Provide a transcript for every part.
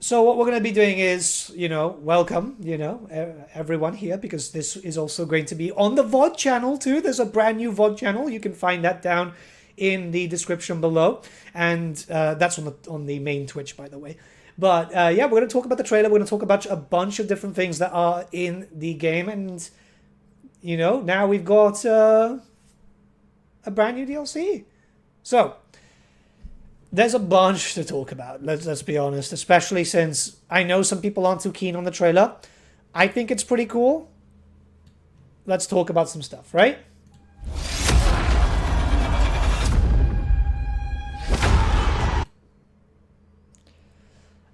So what we're going to be doing is, welcome, everyone here, because this is also going to be on the VOD channel too. There's a brand new VOD channel. You can find that down in the description below, and that's on the main Twitch, by the way. But yeah, we're going to talk about the trailer. We're going to talk about a bunch of different things that are in the game, and now we've got a brand new DLC. So there's a bunch to talk about, let's be honest, especially since I know some people aren't too keen on the trailer. I think it's pretty cool. Let's talk about some stuff, right?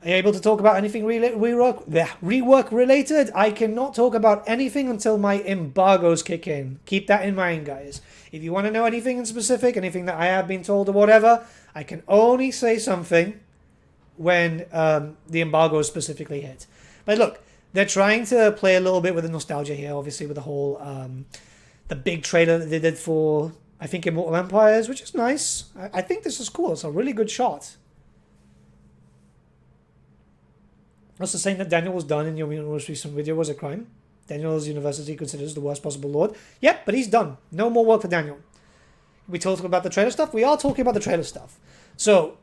Are you able to talk about anything rework related? I cannot talk about anything until my embargoes kick in. Keep that in mind, guys. If you want to know anything in specific, anything that I have been told or whatever, I can only say something when the embargo specifically hit. But look, they're trying to play a little bit with the nostalgia here, obviously, with the whole the big trailer that they did for, I think, Immortal Empires, which is nice. I think this is cool. It's a really good shot. Also saying that Daniel was done in your most recent video was a crime. Daniel's university considers the worst possible lord. Yep, but he's done. No more work for Daniel. We talked about the trailer stuff. We are talking about the trailer stuff. So,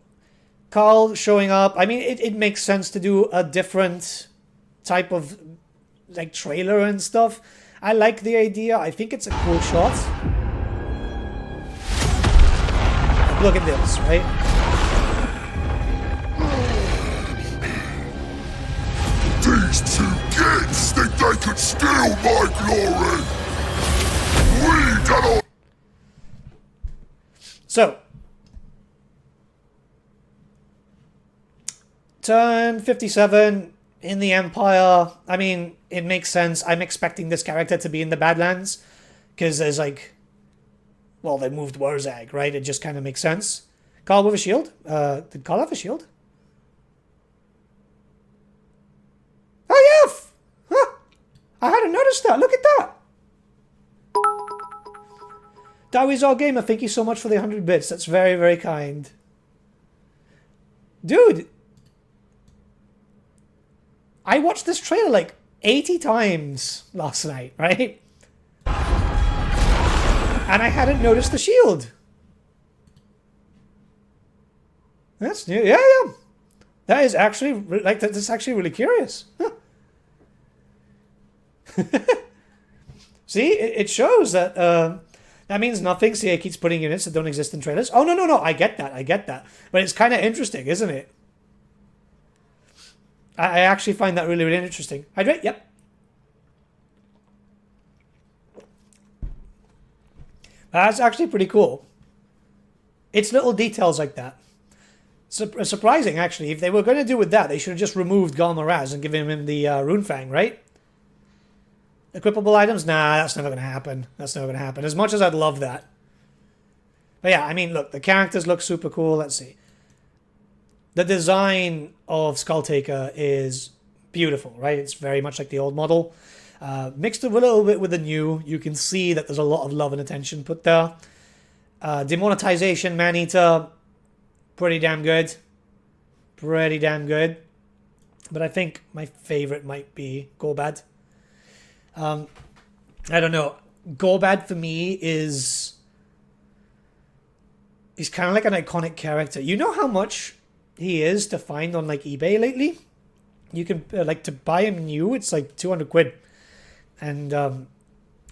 Carl showing up. I mean, it makes sense to do a different type of trailer and stuff. I like the idea. I think it's a cool shot. Look at this, right? These two kids think they could steal my glory! We cannot... So, turn 57 in the Empire. I mean, it makes sense. I'm expecting this character to be in the Badlands, because there's well, they moved Wurzag, right? It just kind of makes sense. Carl with a shield. Did Carl have a shield? Oh, yeah! Huh. I hadn't noticed that. Look at that. Dawizar Gamer, thank you so much for the 100 bits. That's very, very kind. Dude. I watched this trailer like 80 times last night, right? And I hadn't noticed the shield. That's new. Yeah, yeah. That is actually, that's actually really curious. Huh. See, it shows that that means nothing. See, it keeps putting units that don't exist in trailers. Oh, no. I get that. But it's kind of interesting, isn't it? I actually find that really, really interesting. Hydrate? Yep. That's actually pretty cool. It's little details like that. Surprising, actually. If they were going to do with that, they should have just removed Galmaraz and given him the Runefang, right? Equipable items? Nah, that's never going to happen. That's never going to happen. As much as I'd love that. But yeah, I mean, look, the characters look super cool. Let's see. The design of Skulltaker is beautiful, right? It's very much like the old model. Mixed a little bit with the new. You can see that there's a lot of love and attention put there. Demonetization, Maneater, pretty damn good. Pretty damn good. But I think my favorite might be Gorbad. I don't know. Gorbad for me is kind of like an iconic character. You know how much he is to find on eBay lately? You can to buy him new, it's like 200 quid. And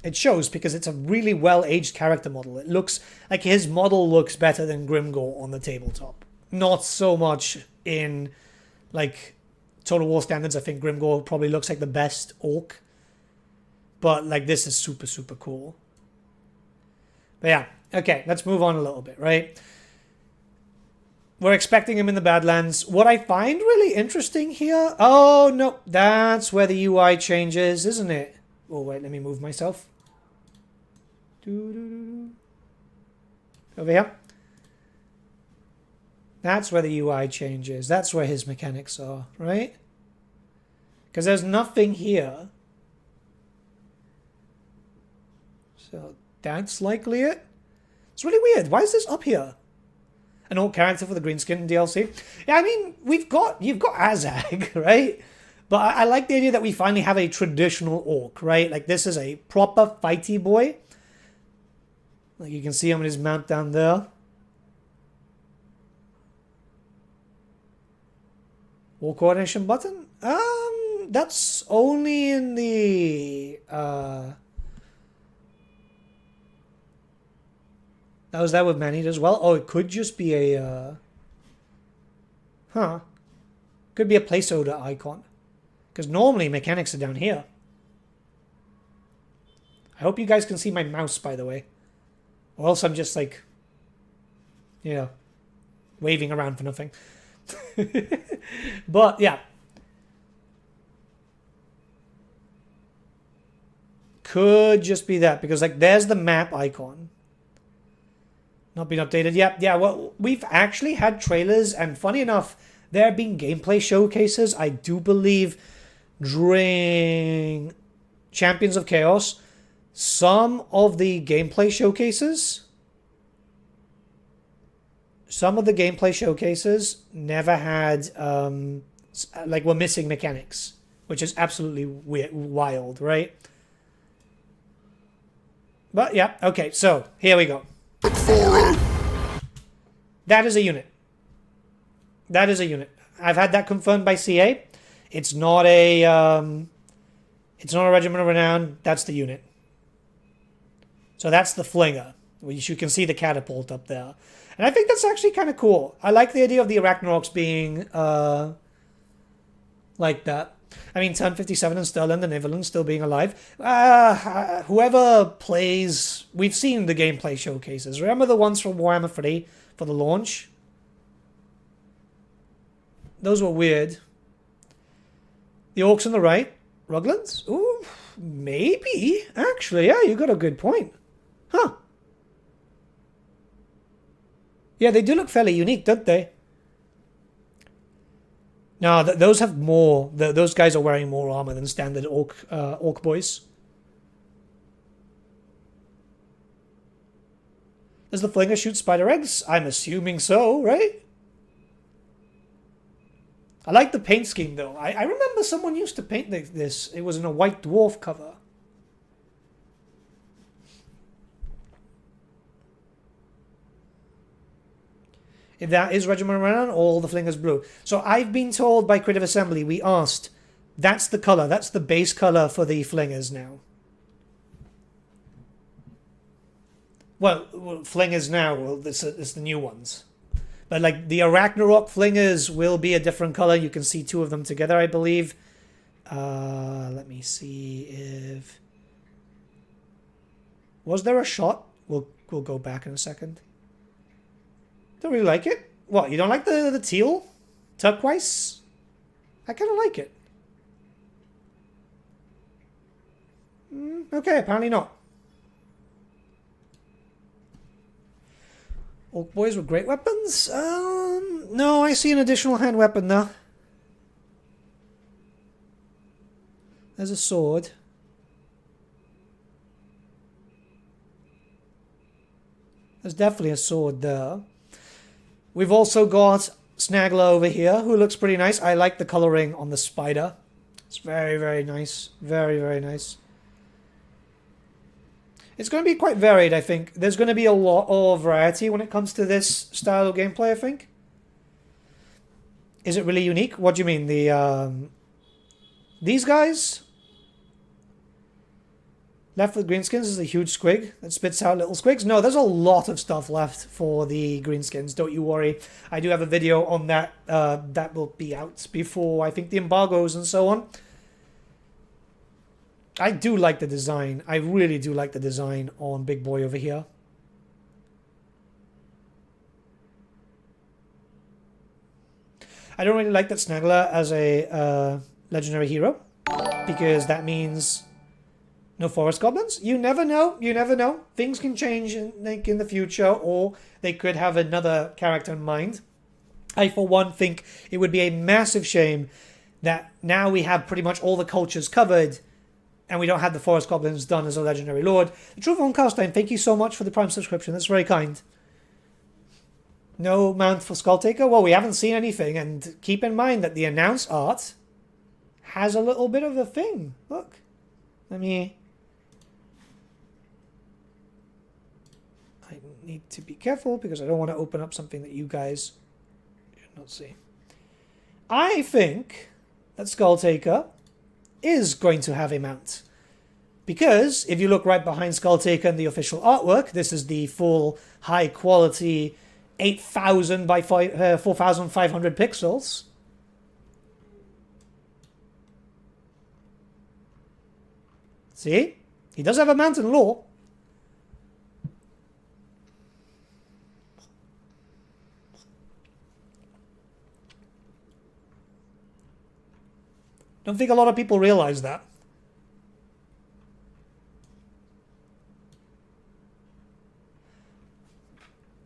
it shows because it's a really well-aged character model. It looks like his model looks better than Grimgor on the tabletop. Not so much in Total War standards. I think Grimgor probably looks like the best orc. But this is super, super cool. But yeah, okay, let's move on a little bit, right? We're expecting him in the Badlands. What I find really interesting here... Oh, no, that's where the UI changes, isn't it? Oh, wait, let me move myself. Over here. That's where the UI changes. That's where his mechanics are, right? Because there's nothing here. So that's likely it. It's really weird. Why is this up here? An orc character for the Greenskin DLC. Yeah, I mean, you've got Azag, right? But I like the idea that we finally have a traditional orc, right? Like, this is a proper fighty boy. Like, you can see him in his mount down there. War coordination button? That's only in the, that was that with Manny as well. Oh, it could just be a, could be a placeholder icon. Because normally mechanics are down here. I hope you guys can see my mouse, by the way. Or else I'm just like, waving around for nothing. But, yeah. Could just be that. Because, like, there's the map icon. Not been updated yet. Yeah, well, we've actually had trailers. And funny enough, there have been gameplay showcases, I do believe, during Champions of Chaos. Some of the gameplay showcases never had, were missing mechanics, which is absolutely weird, wild, right? But yeah, okay, so here we go. That is a unit. That is a unit. I've had that confirmed by CA. It's not a Regiment of Renown. That's the unit. So that's the Flinger. You can see the catapult up there. And I think that's actually kind of cool. I like the idea of the Arachnororks being like that. I mean, 1057 and Sterling and Evelyn still being alive. Whoever plays... We've seen the gameplay showcases. Remember the ones from Warhammer 3 for the launch? Those were weird. The orcs on the right. Ruglands? Ooh, maybe. Actually, yeah, you got a good point. Huh. Yeah, they do look fairly unique, don't they? No, those have more... those guys are wearing more armor than standard orc boys. Does the Flinger shoot spider eggs? I'm assuming so, right? I like the paint scheme, though. I remember someone used to paint this. It was in a White Dwarf cover. If that is Regiment Renan, all the Flingers blue. So I've been told by Creative Assembly, we asked, that's the color, that's the base color for the Flingers now. Well Flingers now, it's the new ones. But like the Arachnorok Flingers will be a different color. You can see two of them together, I believe. Let me see if... Was there a shot? We'll go back in a second. Don't really like it. What, you don't like the teal? Turquoise? I kind of like it. Okay, apparently not. Orc boys with great weapons? No, I see an additional hand weapon there. There's a sword. There's definitely a sword there. We've also got Snaggler over here, who looks pretty nice. I like the coloring on the spider. It's very, very nice. Very, very nice. It's going to be quite varied, I think. There's going to be a lot of variety when it comes to this style of gameplay, I think. Is it really unique? What do you mean? These guys? Left with greenskins is a huge squig that spits out little squigs. No, there's a lot of stuff left for the greenskins. Don't you worry. I do have a video on that. That will be out before, I think, the embargoes and so on. I do like the design. I really do like the design on Big Boy over here. I don't really like that Snaggler as a legendary hero, because that means no forest goblins. You never know. You never know. Things can change in the future, or they could have another character in mind. I, for one, think it would be a massive shame that now we have pretty much all the cultures covered, and we don't have the forest goblins done as a legendary lord. The True Von Carstein, thank you so much for the Prime subscription. That's very kind. No mount for Skulltaker? Well, we haven't seen anything, and keep in mind that the announced art has a little bit of a thing. Look. Let me... I need to be careful because I don't want to open up something that you guys should not see. I think that Skulltaker is going to have a mount. Because if you look right behind Skulltaker in the official artwork, this is the full high quality 8,000 by 4,500 pixels. See? He does have a mount in lore. Don't think a lot of people realize that.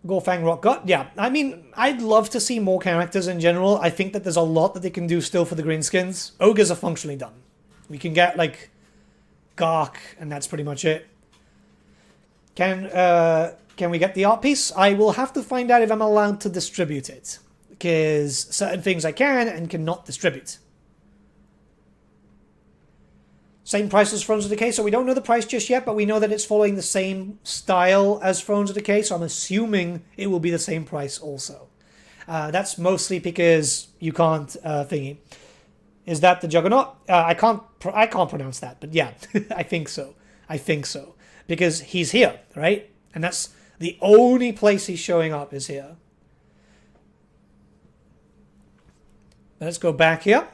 Gorfang Rock Gut, yeah. I mean, I'd love to see more characters in general. I think that there's a lot that they can do still for the greenskins. Ogres are functionally done. We can get, like, Gark, and that's pretty much it. Can we get the art piece? I will have to find out if I'm allowed to distribute it. Because certain things I can and cannot distribute. Same price as Thrones of Decay, so we don't know the price just yet, but we know that it's following the same style as Thrones of Decay, so I'm assuming it will be the same price also. That's mostly because you can't thingy. Is that the Juggernaut? I can't pronounce that, but yeah, I think so. I think so. Because he's here, right? And that's the only place he's showing up is here. Let's go back here.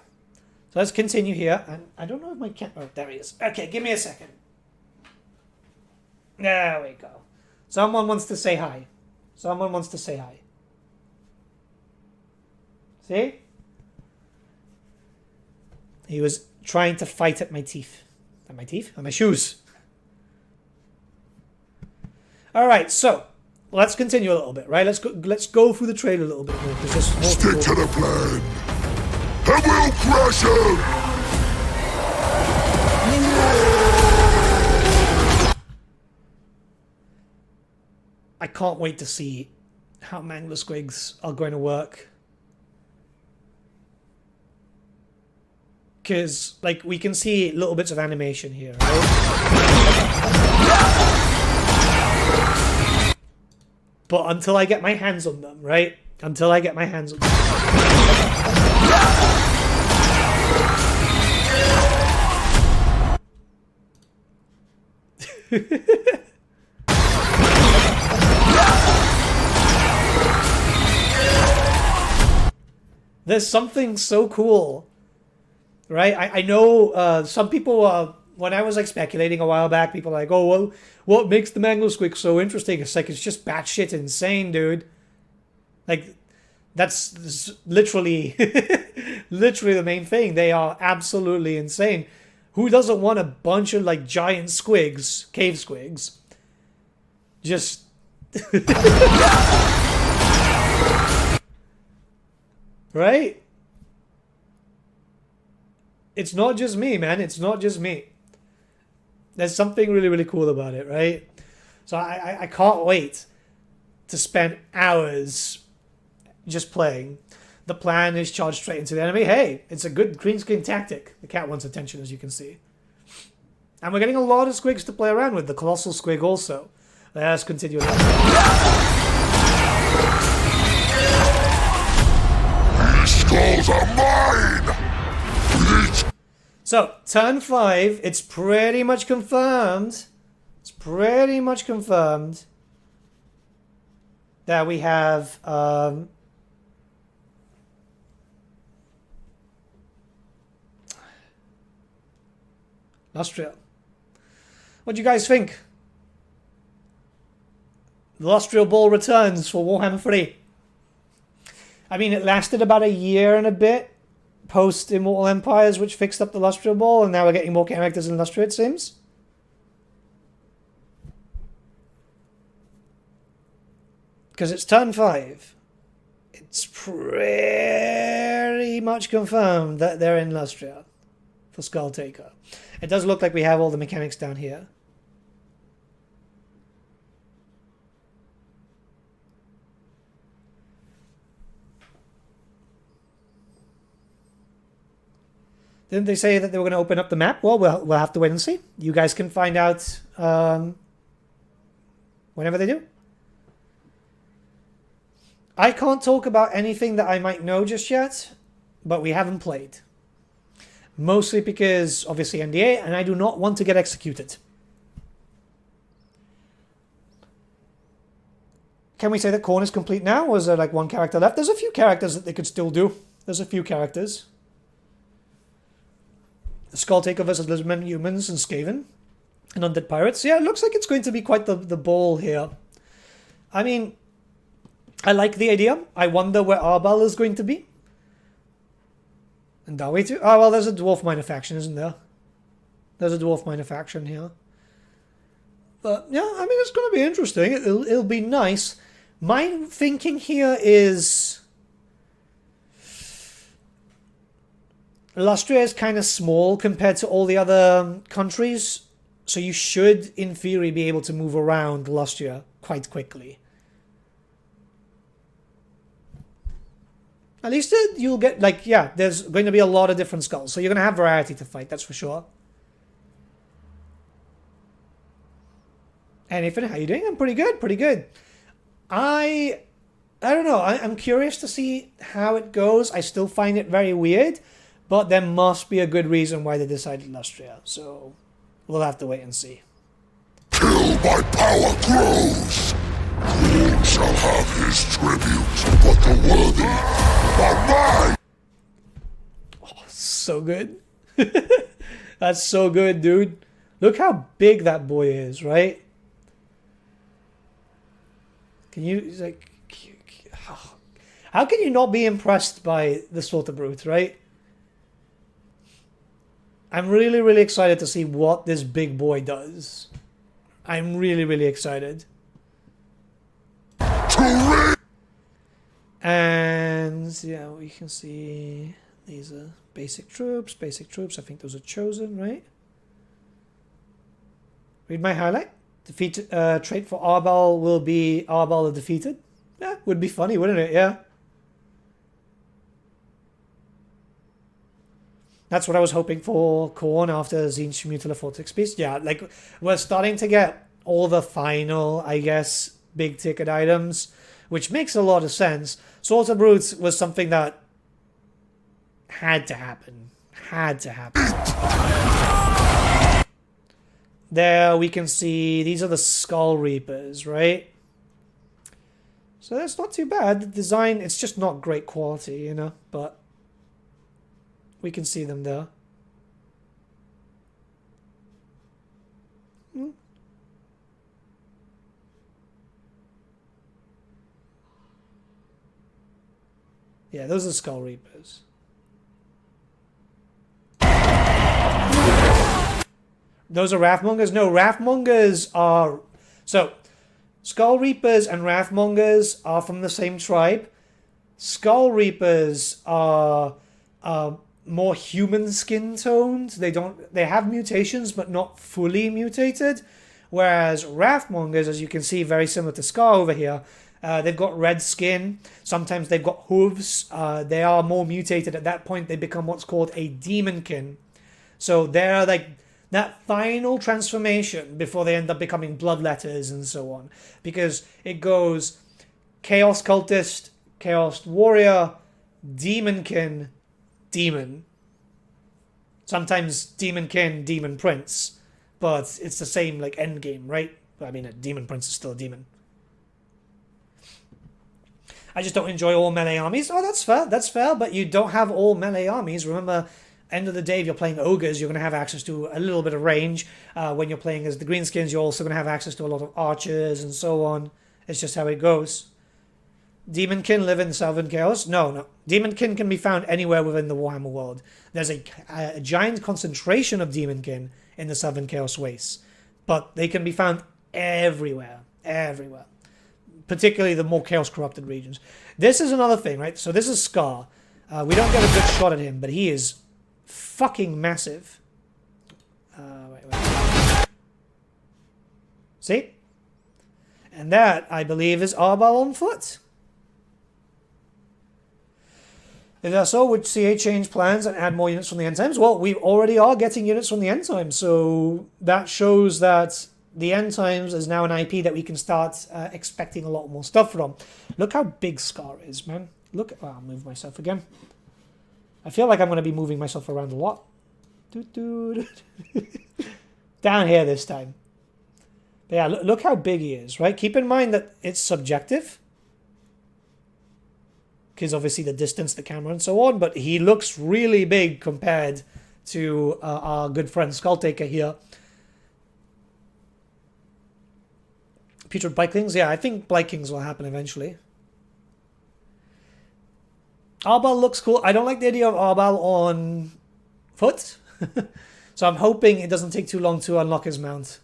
So let's continue here. And I don't know if my cat... Oh, there he is. Okay, give me a second. There we go. Someone wants to say hi. Someone wants to say hi. See? He was trying to fight at my teeth. At my teeth? At my shoes. Alright, so... Let's continue a little bit, right? Let's go through the trailer a little bit more. Stick to the plan. And we'll crush him! I can't wait to see how Mangler Squigs are going to work. Because, like, we can see little bits of animation here, right? But until I get my hands on them, right? Until I get my hands on them. There's something so cool, right? I know some people, when I was like speculating a while back, people were like, oh, well, what makes the Manglesquick so interesting? It's like, it's just batshit insane, dude. Like, that's literally, literally the main thing. They are absolutely insane. Who doesn't want a bunch of like giant squigs, cave squigs? Just... Right? It's not just me, man. It's not just me. There's something really, really cool about it, right? So I can't wait to spend hours just playing. The plan is charge straight into the enemy. Hey, it's a good green screen tactic. The cat wants attention, as you can see. And we're getting a lot of squigs to play around with. The Colossal Squig also. Let's continue. These skulls are mine! So, turn 5, it's pretty much confirmed. It's pretty much confirmed that we have Lustriel. What do you guys think? The Lustriel Ball returns for Warhammer 3. I mean, it lasted about a year and a bit post Immortal Empires, which fixed up the Lustriel Ball, and now we're getting more characters in Lustria, it seems. Because it's turn 5. It's pretty much confirmed that they're in Lustria for Skulltaker. It does look like we have all the mechanics down here. Didn't they say that they were going to open up the map? Well, we'll have to wait and see. You guys can find out whenever they do. I can't talk about anything that I might know just yet, but we haven't played. Mostly because, obviously, NDA, and I do not want to get executed. Can we say that Khorne is complete now, or is there like one character left? There's a few characters that they could still do. There's a few characters. Skulltaker versus Lizardmen, Humans, and Skaven. And Undead Pirates. Yeah, it looks like it's going to be quite the ball here. I mean, I like the idea. I wonder where Arbal is going to be. And Dawi too? Oh, well, there's a Dwarf Miner faction, isn't there? There's a Dwarf Miner faction here. But, yeah, I mean, it's going to be interesting. It'll be nice. My thinking here is... Lustria is kind of small compared to all the other countries. So you should, in theory, be able to move around Lustria quite quickly. At least you'll get, like, yeah, there's going to be a lot of different skulls. So you're going to have variety to fight, that's for sure. And Ethan, how you doing? I'm pretty good, pretty good. I don't know. I'm curious to see how it goes. I still find it very weird. But there must be a good reason why they decided Lustria. So we'll have to wait and see. Till my power grows, Khorne shall have his tribute, but the worthy are mine. Oh, so good. That's so good, dude. Look how big that boy is, right? Can you, like, how can you not be impressed by the Slaughter Brute, right? I'm really, really excited to see what this big boy does. I'm really, really excited. And yeah, we can see these are basic troops. Basic troops. I think those are chosen, right? Read my highlight. Defeat trait for Arbal will be Arbal the defeated. Yeah, would be funny, wouldn't it? Yeah. That's what I was hoping for Khorne after Tzeentch Mutila Vortex Beast. Yeah, like, we're starting to get all the final, I guess, big ticket items, which makes a lot of sense. Slaughter Brutes was something that had to happen. Had to happen. There we can see, these are the Skull Reapers, right? So that's not too bad. The design, it's just not great quality, you know, but we can see them there. Yeah, those are Skull Reapers. Those are Wrathmongers? No, Wrathmongers are... So, Skull Reapers and Wrathmongers are from the same tribe. Skull Reapers are more human skin toned. They have mutations, but not fully mutated. Whereas Wrathmongers, as you can see, very similar to Scar over here, they've got red skin. Sometimes they've got hooves. They are more mutated. At that point, they become what's called a demonkin. So they're like that final transformation before they end up becoming bloodletters and so on. Because it goes Chaos Cultist, Chaos Warrior, Demonkin, Demon. Sometimes Demonkin, Demon Prince. But it's the same, like, end game, right? I mean, a Demon Prince is still a demon. I just don't enjoy all melee armies. Oh, that's fair, but you don't have all melee armies. Remember, end of the day, if you're playing ogres, you're going to have access to a little bit of range. When you're playing as the greenskins, you're also going to have access to a lot of archers and so on. It's just how it goes. Demonkin live in Southern Chaos? No. Demonkin can be found anywhere within the Warhammer world. There's a giant concentration of Demonkin in the Southern Chaos Wastes. But they can be found everywhere. Everywhere. Particularly the more Chaos Corrupted regions. This is another thing, right? So this is Scar. We don't get a good shot at him, but he is fucking massive. Wait. See? And that, I believe, is Arbal on foot. So would CA change plans and add more units from the end times? Well, we already are getting units from the end times, so that shows that the end times is now an IP that we can start expecting a lot more stuff from. Look how big Scar is, man. Look, I'll move myself again. I feel like I'm going to be moving myself around a lot. Down here this time. But yeah, look how big he is, right? Keep in mind that it's subjective. Because obviously the distance, the camera, and so on. But he looks really big compared to our good friend Skulltaker here. Putrid Blightlings? Yeah, I think Blightlings will happen eventually. Arbal looks cool. I don't like the idea of Arbal on foot. So I'm hoping it doesn't take too long to unlock his mount.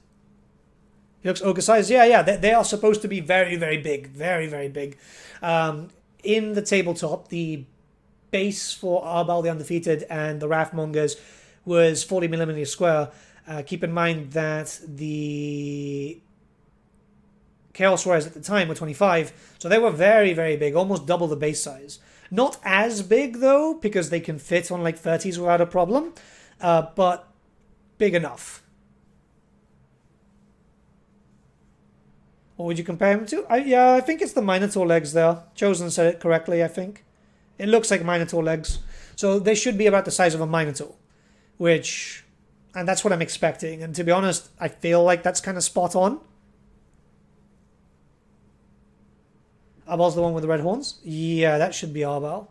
He looks ogre sized. Yeah, they are supposed to be very, very big. Very, very big. In the tabletop, the base for Arbal the Undefeated and the Wrathmongers was 40mm square. Keep in mind that the Chaos Warriors at the time were 25, so they were very, very big, almost double the base size. Not as big, though, because they can fit on, like, 30s without a problem, but big enough. What would you compare him to? Yeah, I think it's the Minotaur legs there. Chosen said it correctly, I think. It looks like Minotaur legs. So they should be about the size of a Minotaur, which... And that's what I'm expecting. And to be honest, I feel like that's kind of spot on. Arbal's the one with the red horns? Yeah, that should be Arbal.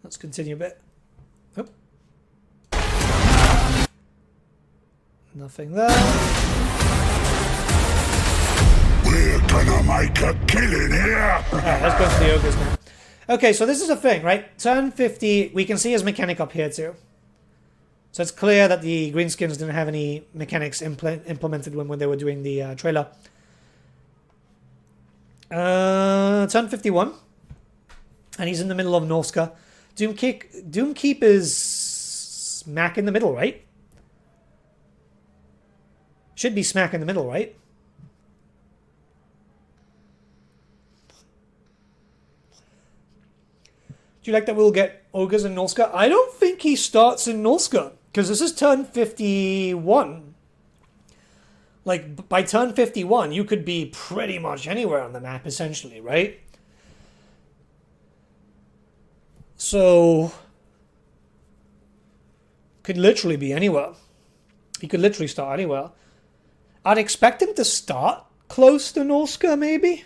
Let's continue a bit. Oh. Nothing there. We're gonna make a killing here! Alright, let's go to the ogres now. Okay, so this is a thing, right? Turn 50, we can see his mechanic up here too. So it's clear that the Greenskins didn't have any mechanics implemented when they were doing the trailer. Turn 51. And he's in the middle of Norska. Doomkeep is smack in the middle, right? Should be smack in the middle, right? Do you like that we'll get ogres in Norska? I don't think he starts in Norska, because this is turn 51. Like, by turn 51, you could be pretty much anywhere on the map, essentially, right? So, could literally be anywhere. He could literally start anywhere. I'd expect him to start close to Norska, maybe?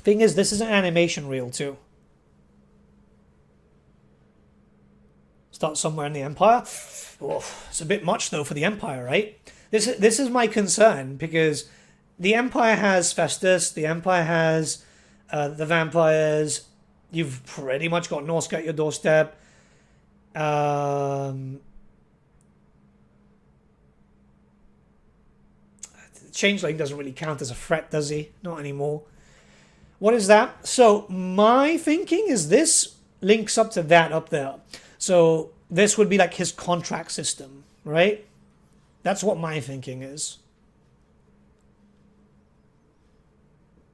Thing is, this is an animation reel too. Start somewhere in the Empire. Oh, it's a bit much though for the Empire, right? This is my concern, because the Empire has Festus, the Empire has the vampires. You've pretty much got Norska at your doorstep. Changeling doesn't really count as a threat, does he? Not anymore. What is that? So my thinking is this links up to that up there. So this would be like his contract system, right? That's what my thinking is.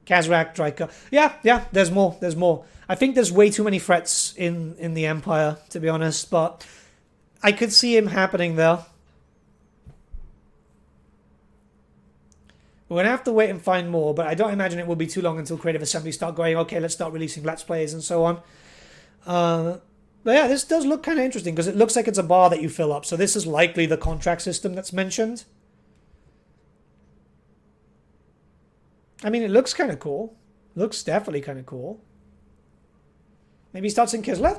Kazrak, Dryka. Yeah, there's more. I think there's way too many threats in the Empire, to be honest, but I could see him happening there. We're going to have to wait and find more, but I don't imagine it will be too long until Creative Assembly start going, okay, let's start releasing Let's Plays and so on. But yeah, this does look kind of interesting, because it looks like it's a bar that you fill up. So this is likely the contract system that's mentioned. I mean, it looks kind of cool. Looks definitely kind of cool. Maybe he starts in Kislev?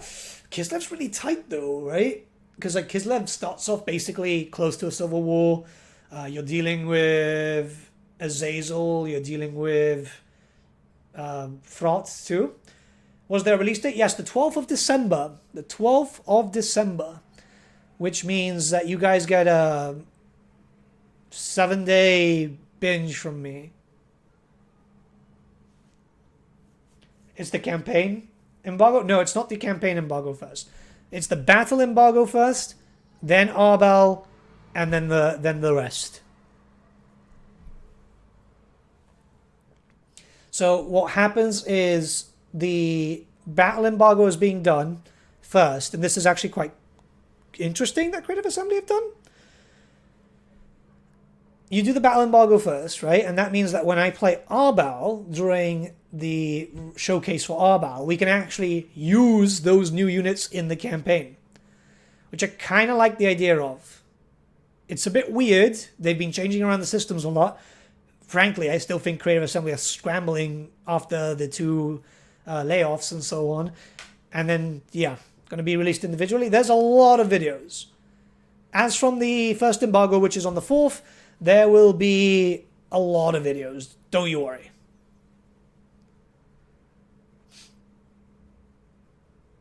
Kislev's really tight though, right? Because like Kislev starts off basically close to a civil war. You're dealing with Azazel, you're dealing with Fraught too. Was there a release date? Yes, the 12th of December. The 12th of December. Which means that you guys get a 7-day binge from me. It's the campaign embargo? No, it's not the campaign embargo first. It's the battle embargo first, then Arbal, and then the rest. So what happens is the battle embargo is being done first, and this is actually quite interesting that Creative Assembly have done. You do the battle embargo first, right? And that means that when I play Arbal during the showcase for Arbal, we can actually use those new units in the campaign, which I kind of like the idea of. It's a bit weird. They've been changing around the systems a lot. Frankly, I still think Creative Assembly are scrambling after the two layoffs and so on. And then, yeah, going to be released individually. There's a lot of videos. As from the first embargo, which is on the 4th, there will be a lot of videos. Don't you worry.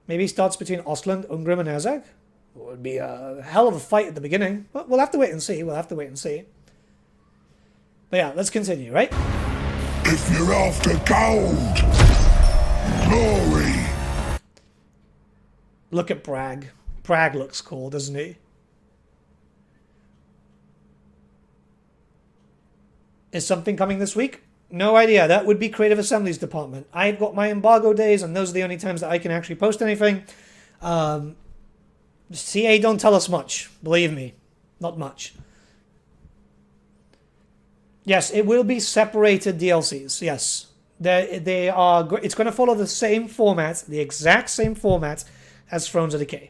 Maybe starts between Ostland, Ungrim, and Erzeg. It would be a hell of a fight at the beginning. But we'll have to wait and see. But yeah, let's continue, right? If you're after gold, glory. Look at Bragg. Bragg looks cool, doesn't he? Is something coming this week? No idea. That would be Creative Assembly's department. I've got my embargo days, and those are the only times that I can actually post anything. CA don't tell us much. Believe me. Not much. Yes, it will be separated DLCs. Yes. They are. It's going to follow the same format, the exact same format as Thrones of Decay.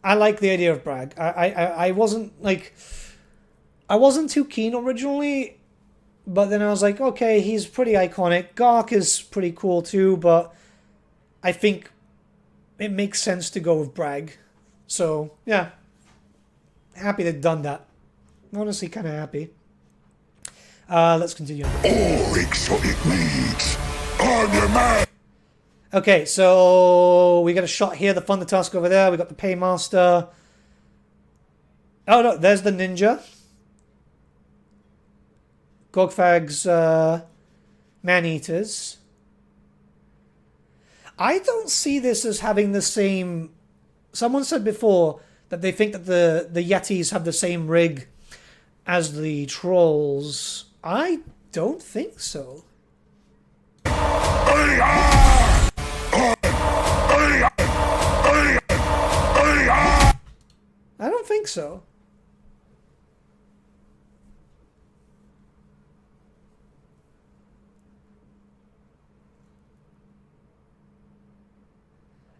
I like the idea of Bragg. I wasn't too keen originally, but then I was like, okay, he's pretty iconic. Gark is pretty cool too, but I think it makes sense to go with Bragg. So yeah, happy they've done that. Honestly, kind of happy. Let's continue. All exotic needs on your man. Okay, so we got a shot here, the Thunder Tusk over there. We got the Paymaster. Oh no, there's the Ninja. Gorgfag's Man-Eaters. I don't see this as having the same... Someone said before that they think that the Yetis have the same rig as the Trolls. I don't think so. I don't think so.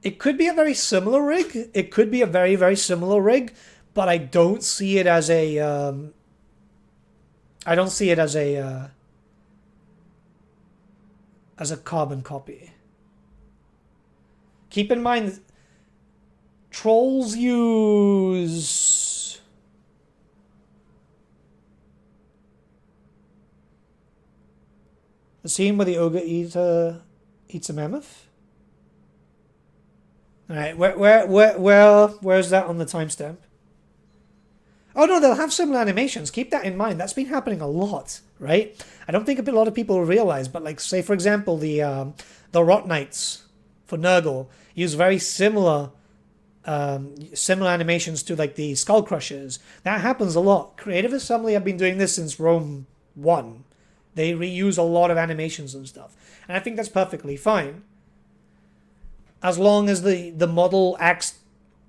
It could be a very similar rig. It could be a very, very similar rig, but I don't see it as a... I don't see it as a carbon copy. Keep in mind, Trolls use... the scene where the ogre eats a mammoth? Alright, where's that on the timestamp? Oh no, they'll have similar animations. Keep that in mind. That's been happening a lot, right? I don't think a lot of people realize, but like, say for example, the Rot Knights for Nurgle use very similar animations to like the Skull Crushers. That happens a lot. Creative Assembly have been doing this since Rome 1. They reuse a lot of animations and stuff. And I think that's perfectly fine. As long as the model acts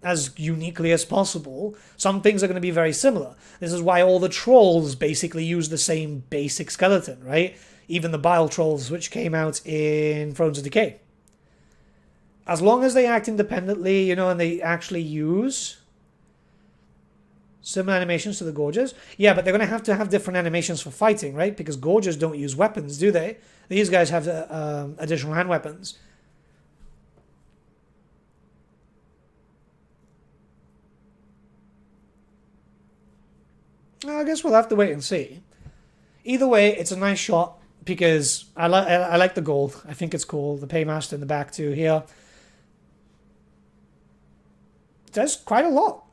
as uniquely as possible, some things are going to be very similar. This is why all the Trolls basically use the same basic skeleton, right? Even the Bile Trolls, which came out in Thrones of Decay. As long as they act independently, you know, and they actually use similar animations to the Gorges. Yeah, but they're going to have different animations for fighting, right? Because Gorges don't use weapons, do they? These guys have additional hand weapons. I guess we'll have to wait and see. Either way, it's a nice shot because I like the gold. I think it's cool. The Paymaster in the back too here. There's quite a lot.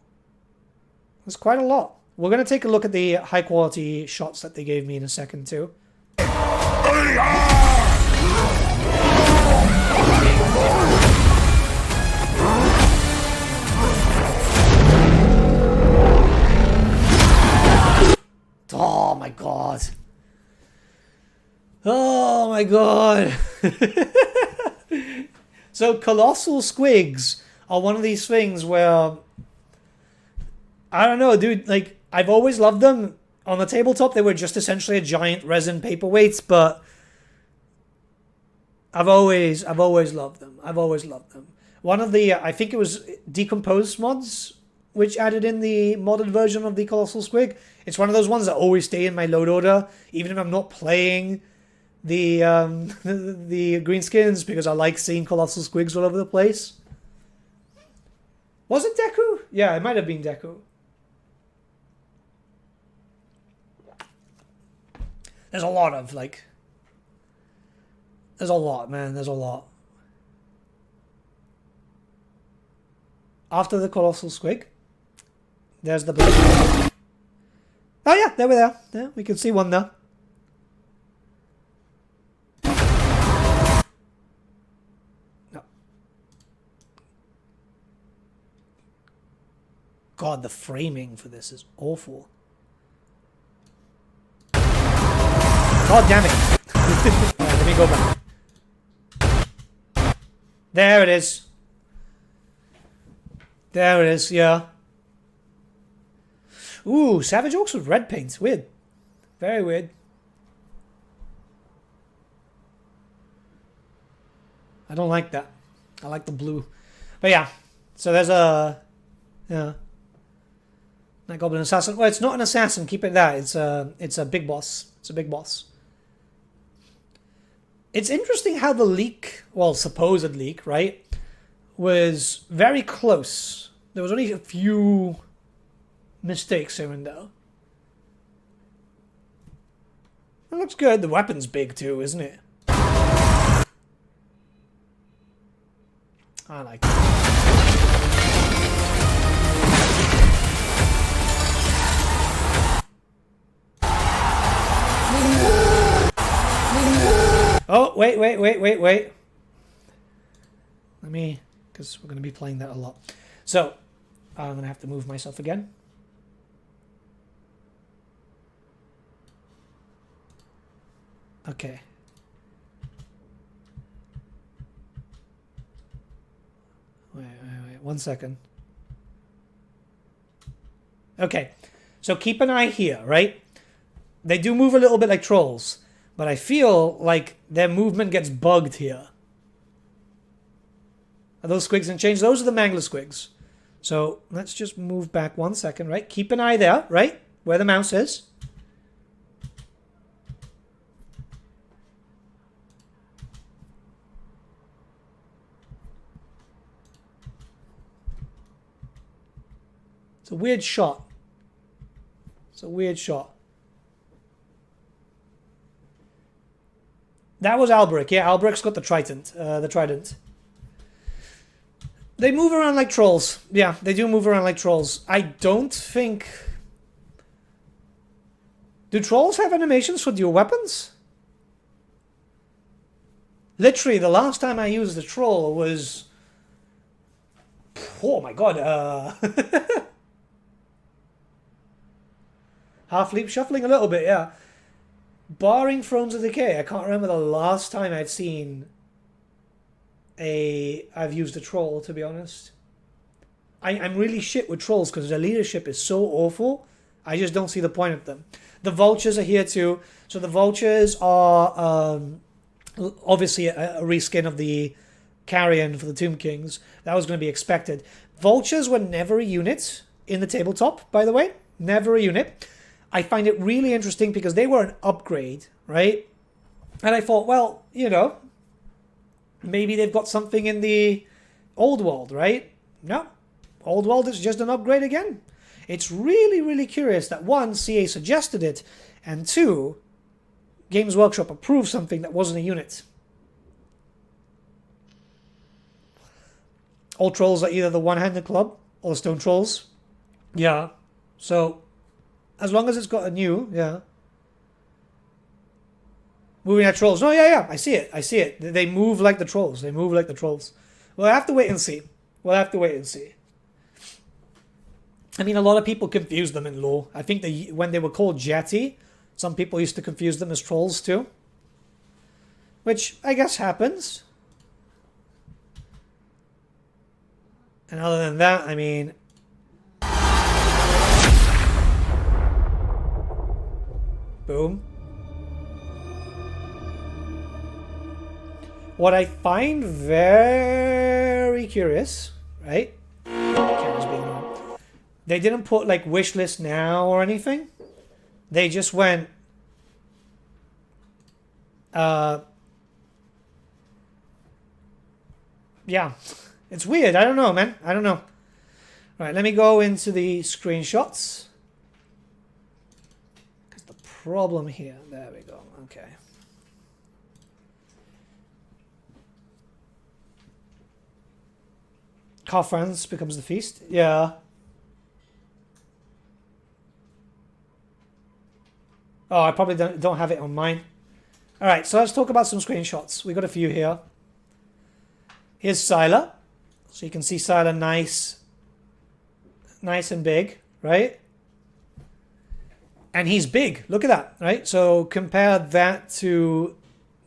There's quite a lot. We're going to take a look at the high quality shots that they gave me in a second too. Oh my god. my god. So colossal squigs are one of these things where, I don't know, dude, like, I've always loved them. On the tabletop, they were just essentially a giant resin paperweights, but I've always loved them. I've always loved them. One of the, I think it was Decomposed mods, which added in the modded version of the Colossal Squig. It's one of those ones that always stay in my load order, even if I'm not playing the the greenskins, because I like seeing Colossal Squigs all over the place. Was it Deku? Yeah, it might have been Deku. There's a lot of, like... There's a lot, man. There's a lot. After the Colossal Squig, there's the black. Oh yeah, there we are. Yeah, we can see one there. No. God, the framing for this is awful. God damn it. Alright, let me go back. There it is. There it is, yeah. Ooh, Savage Orcs with red paint. Weird. Very weird. I don't like that. I like the blue. But yeah. So there's a... Yeah. Night Goblin Assassin. Well, it's not an assassin. Keep it that. It's a big boss. It's a big boss. It's interesting how the leak, well, supposed leak, right, was very close. There was only a few mistakes here and there. It looks good. The weapon's big too, isn't it? I like it. Oh, wait. Let me, because we're going to be playing that a lot. So, I'm going to have to move myself again. Okay. Wait. 1 second. Okay. So keep an eye here, right? They do move a little bit like trolls, but I feel like their movement gets bugged here. Are those squigs and change? Those are the Mangler squigs. So let's just move back 1 second, right? Keep an eye there, right? Where the mouse is. It's a weird shot. It's a weird shot. That was Albrecht. Yeah, Albrecht's got the trident. They move around like trolls. Yeah, they do move around like trolls. I don't think... Do trolls have animations for dual weapons? Literally, the last time I used the troll was... Oh my god. Half leap shuffling a little bit, yeah. Barring Thrones of Decay, I can't remember the last time I've seen I've used a troll, to be honest. I'm really shit with trolls because their leadership is so awful. I just don't see the point of them. The vultures are here too. So the vultures are obviously a reskin of the carrion for the Tomb Kings. That was going to be expected. Vultures were never a unit in the tabletop, by the way. Never a unit. I find it really interesting because they were an upgrade, right? And I thought, well, you know, maybe they've got something in the old world, right? No. Old world is just an upgrade again. It's really, really curious that one, CA suggested it, and two, Games Workshop approved something that wasn't a unit. All trolls are either the One-Handed Club or the Stone Trolls. Yeah. So... as long as it's got a new, yeah. Moving at trolls. No, yeah. I see it. They move like the trolls. We'll have to wait and see. I mean, a lot of people confuse them in lore. I think when they were called Jetty, some people used to confuse them as trolls too. which I guess happens. And other than that, I mean, boom. What I find very curious, right? Camera's being on. They didn't put like wish list now or anything. They just went, yeah, it's weird. I don't know, man. I don't know. Right, let me go into the screenshots. Because the problem here, there we go. Okay. Car France becomes the feast. Yeah. Oh, I probably don't have it on mine. All right, so let's talk about some screenshots. We got a few here. Here's Sylar. So you can see Sylar nice and big, right? And he's big. Look at that, right? So compare that to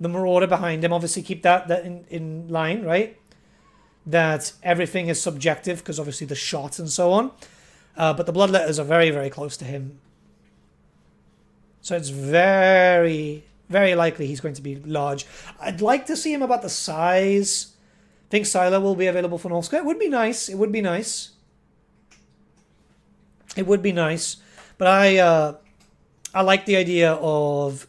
the Marauder behind him. Obviously keep that in line, right? That everything is subjective because obviously the shot and so on. But the bloodletters are very, very close to him. So it's very, very likely he's going to be large. I'd like to see him about the size. I think Sylar will be available for Norska. It would be nice. It would be nice. It would be nice. But I like the idea of...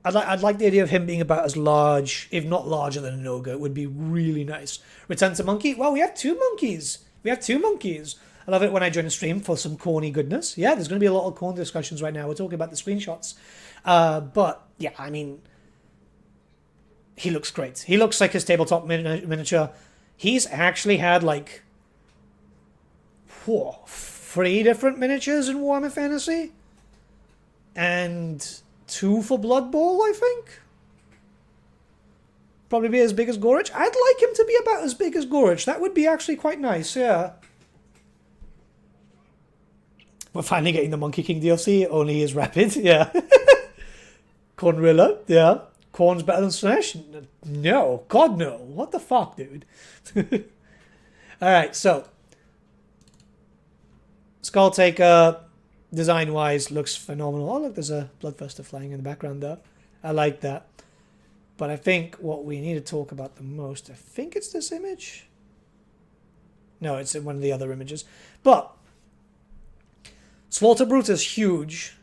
I'd like the idea of him being about as large, if not larger than an ogre. It would be really nice. Return to monkey. Well, we have two monkeys. We have two monkeys. I love it when I join a stream for some corny goodness. Yeah, there's going to be a lot of corn discussions right now. We're talking about the screenshots. But, yeah, I mean, he looks great. He looks like his tabletop miniature. He's actually had, like, 3 different miniatures in Warhammer Fantasy. And 2 for Blood Bowl, I think. Probably be as big as Gorich. I'd like him to be about as big as Gorich. That would be actually quite nice, yeah. We're finally getting the Monkey King DLC. Only is rapid, yeah. Cornrilla, yeah. Corn's better than Slash? No. God, no. What the fuck, dude? Alright, so. Skull Taker, design-wise, looks phenomenal. Oh, look, there's a Bloodthirster flying in the background there. I like that. But I think what we need to talk about the most, I think it's this image. No, it's in one of the other images. But Slaughter Brute is huge.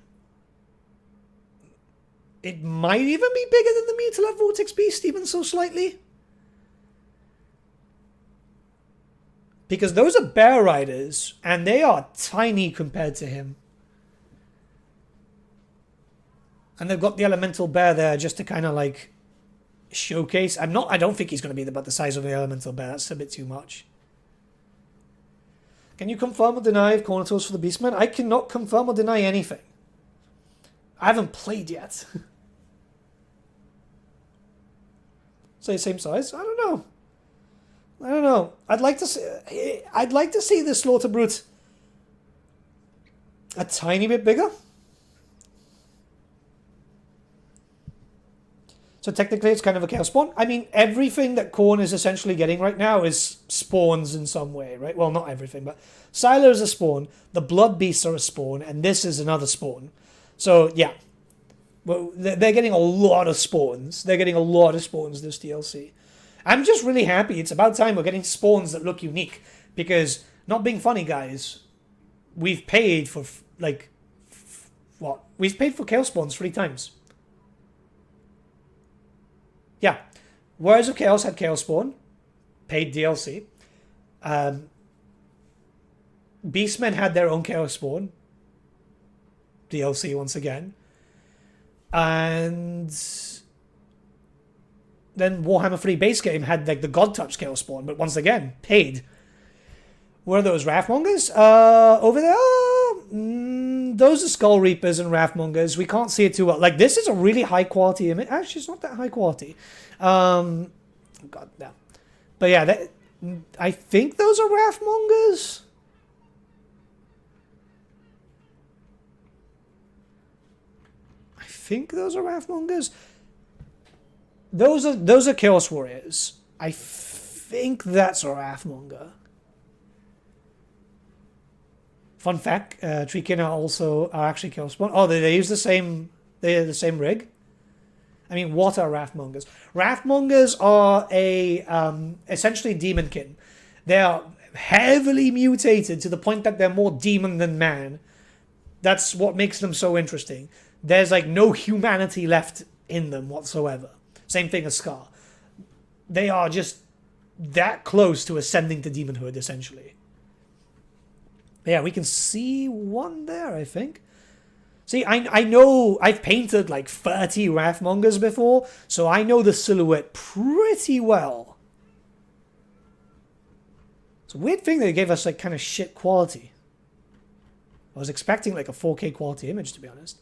It might even be bigger than the Mutilated Vortex Beast, even so slightly. Because those are bear riders, and they are tiny compared to him. And they've got the elemental bear there just to kind of like showcase. I don't think he's going to be about the size of the elemental bear. That's a bit too much. Can you confirm or deny if Cornato's for the Beastman? I cannot confirm or deny anything. I haven't played yet. Say same size? I don't know. I don't know. I'd like to see the Slaughter Brute a tiny bit bigger. So technically it's kind of a chaos spawn. I mean, everything that Khorne is essentially getting right now is spawns in some way, right? Well, not everything, but Sylar is a spawn, the Blood Beasts are a spawn, and this is another spawn. So, yeah. Well, they're getting a lot of spawns. They're getting a lot of spawns this DLC. I'm just really happy. It's about time we're getting spawns that look unique. Because, not being funny, guys, we've paid for, like, what? We've paid for Chaos Spawns 3 times. Yeah. Warriors of Chaos had Chaos Spawn. Paid DLC. Beastmen had their own Chaos Spawn. DLC once again. And then Warhammer 3 base game had like the God Touch Chaos Spawn, but once again, paid. Where are those Wrathmongers? Over there? Those are Skull Reapers and Wrathmongers. We can't see it too well. Like, this is a really high quality image. Actually, it's not that high quality. God, no. But yeah, I think those are Wrathmongers. I think those are Wrathmongers. Those are Chaos Warriors. I think that's a Wrathmonger. Fun fact, Treekin are actually Chaos Spawn. Oh, they use the same rig. I mean, what are Wrathmongers? Wrathmongers are essentially demonkin. They are heavily mutated to the point that they're more demon than man. That's what makes them so interesting. There's like no humanity left in them whatsoever. Same thing as Scar. They are just that close to ascending to demonhood, essentially. Yeah, we can see one there, I think. See, I know I've painted like 30 Wrathmongers before, so I know the silhouette pretty well. It's a weird thing they gave us like kind of shit quality. I was expecting like a 4K quality image, to be honest.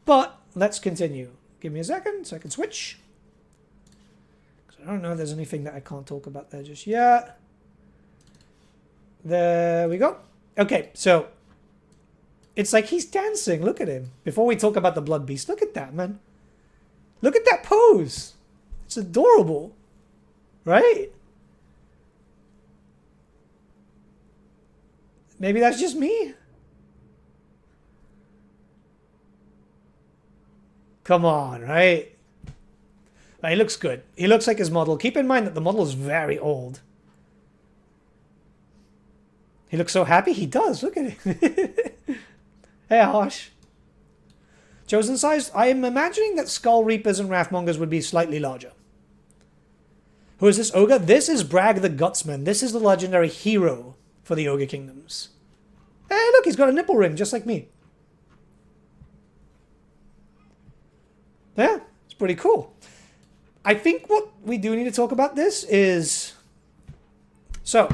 But let's continue. Give me a second so I can switch. I don't know if there's anything that I can't talk about there just yet. There we go. Okay, so it's like he's dancing. Look at him. Before we talk about the Blood Beast, look at that, man. Look at that pose. It's adorable. Right? Maybe that's just me. Come on, right? He looks good. He looks like his model. Keep in mind that the model is very old. He looks so happy. He does. Look at him. Hey, Harsh. Chosen size. I am imagining that Skull Reapers and Wrathmongers would be slightly larger. Who is this ogre? This is Bragg the Gutsman. This is the legendary hero for the Ogre Kingdoms. Hey, look. He's got a nipple ring, just like me. Yeah, it's pretty cool. I think what we do need to talk about this is... So,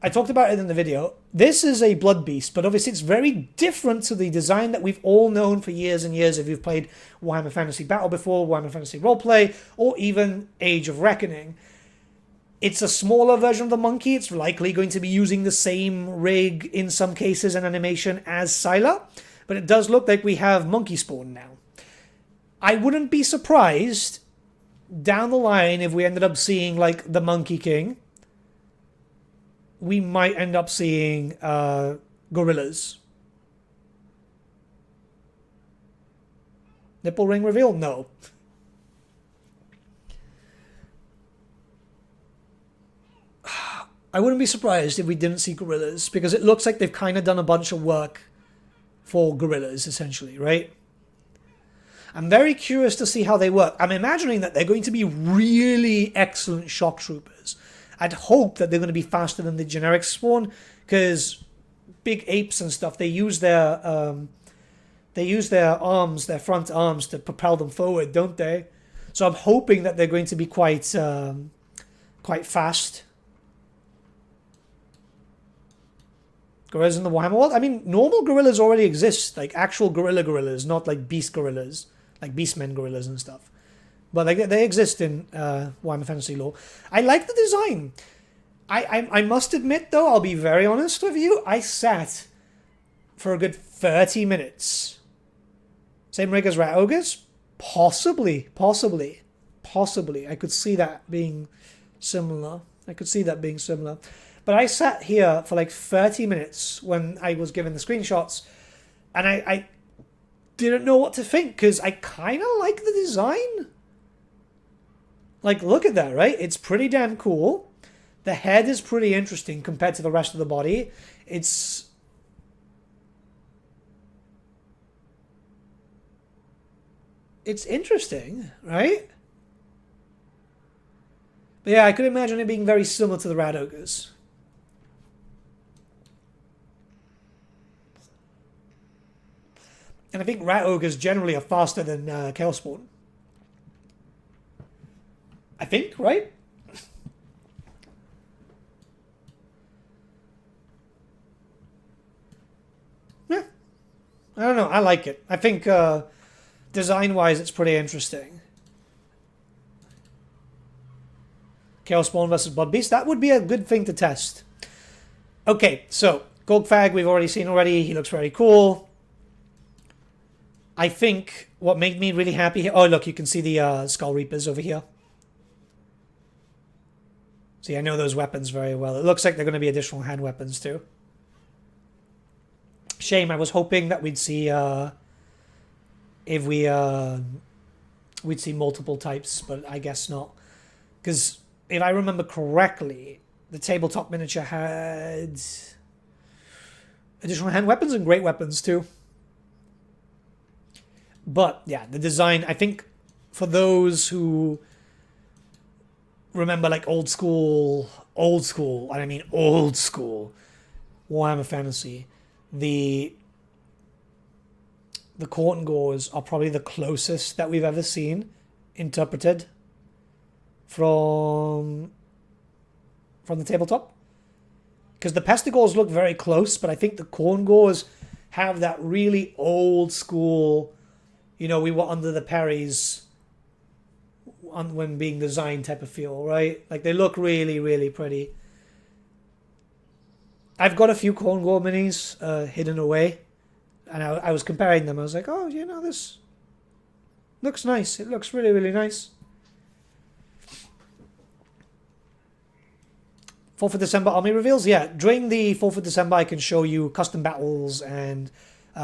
I talked about it in the video. This is a Blood Beast, but obviously it's very different to the design that we've all known for years and years if you've played Warhammer Fantasy Battle before, Warhammer Fantasy Roleplay, or even Age of Reckoning. It's a smaller version of the monkey. It's likely going to be using the same rig in some cases and animation as Sylar, but it does look like we have monkey spawn now. I wouldn't be surprised down the line if we ended up seeing like the Monkey King. We might end up seeing gorillas. Nipple ring reveal? No. I wouldn't be surprised if we didn't see gorillas, because it looks like they've kind of done a bunch of work for gorillas, essentially, right? I'm very curious to see how they work. I'm imagining that they're going to be really excellent shock troopers. I'd hope that they're going to be faster than the generic spawn, because big apes and stuff, they use their arms, their front arms, to propel them forward, don't they? So I'm hoping that they're going to be quite fast. Gorillas in the Warhammer world? I mean, normal gorillas already exist, like actual gorillas, not like beast gorillas, like beastmen gorillas and stuff. But they exist in Warhammer Fantasy lore. I like the design. I must admit, though, I'll be very honest with you, I sat for a good 30 minutes. Same rig as Rat Ogres? Possibly. I could see that being similar. But I sat here for like 30 minutes when I was given the screenshots, and I didn't know what to think, because I kind of like the design. Like, look at that, right? It's pretty damn cool. The head is pretty interesting compared to the rest of the body. It's interesting, right? But yeah, I could imagine it being very similar to the Rat Ogres. And I think Rat Ogres generally are faster than Chaos Spawn. I think, right? Yeah. I don't know. I like it. I think design-wise it's pretty interesting. Chaos Spawn versus Blood Beast. That would be a good thing to test. Okay, so Gorgfag we've already seen already. He looks very cool. I think what made me really happy here... Oh, look, you can see the Skull Reapers over here. See, I know those weapons very well. It looks like they're going to be additional hand weapons, too. Shame, I was hoping that we'd see... if we'd see multiple types, but I guess not. Because if I remember correctly, the tabletop miniature had additional hand weapons and great weapons, too. But, yeah, the design, I think, for those who remember, like, old school, and I mean old school, Warhammer Fantasy, the Court and Gores are probably the closest that we've ever seen interpreted from the tabletop. Because the Pestigores look very close, but I think the Court and Gores have that really old school... You know, we were under the Perrys when being designed type of feel, right? Like, they look really, really pretty. I've got a few Corn Gore minis hidden away. And I was comparing them. I was like, oh, you know, this looks nice. It looks really, really nice. 4th of December army reveals? Yeah, during the 4th of December, I can show you custom battles and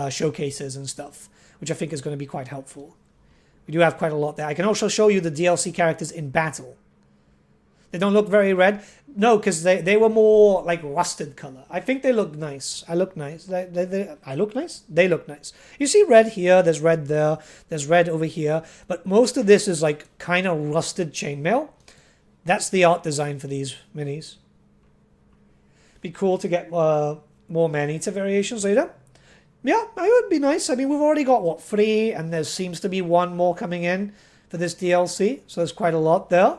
showcases and stuff, which I think is going to be quite helpful. We do have quite a lot there. I can also show you the DLC characters in battle. They don't look very red. No, because they were more like rusted color. I think they look nice. I look nice. I look nice? They look nice. You see red here, there's red there, there's red over here. But most of this is like kind of rusted chainmail. That's the art design for these minis. Be cool to get more man-eater variations later. Yeah, it would be nice. I mean, we've already got, 3? And there seems to be 1 more coming in for this DLC. So there's quite a lot there.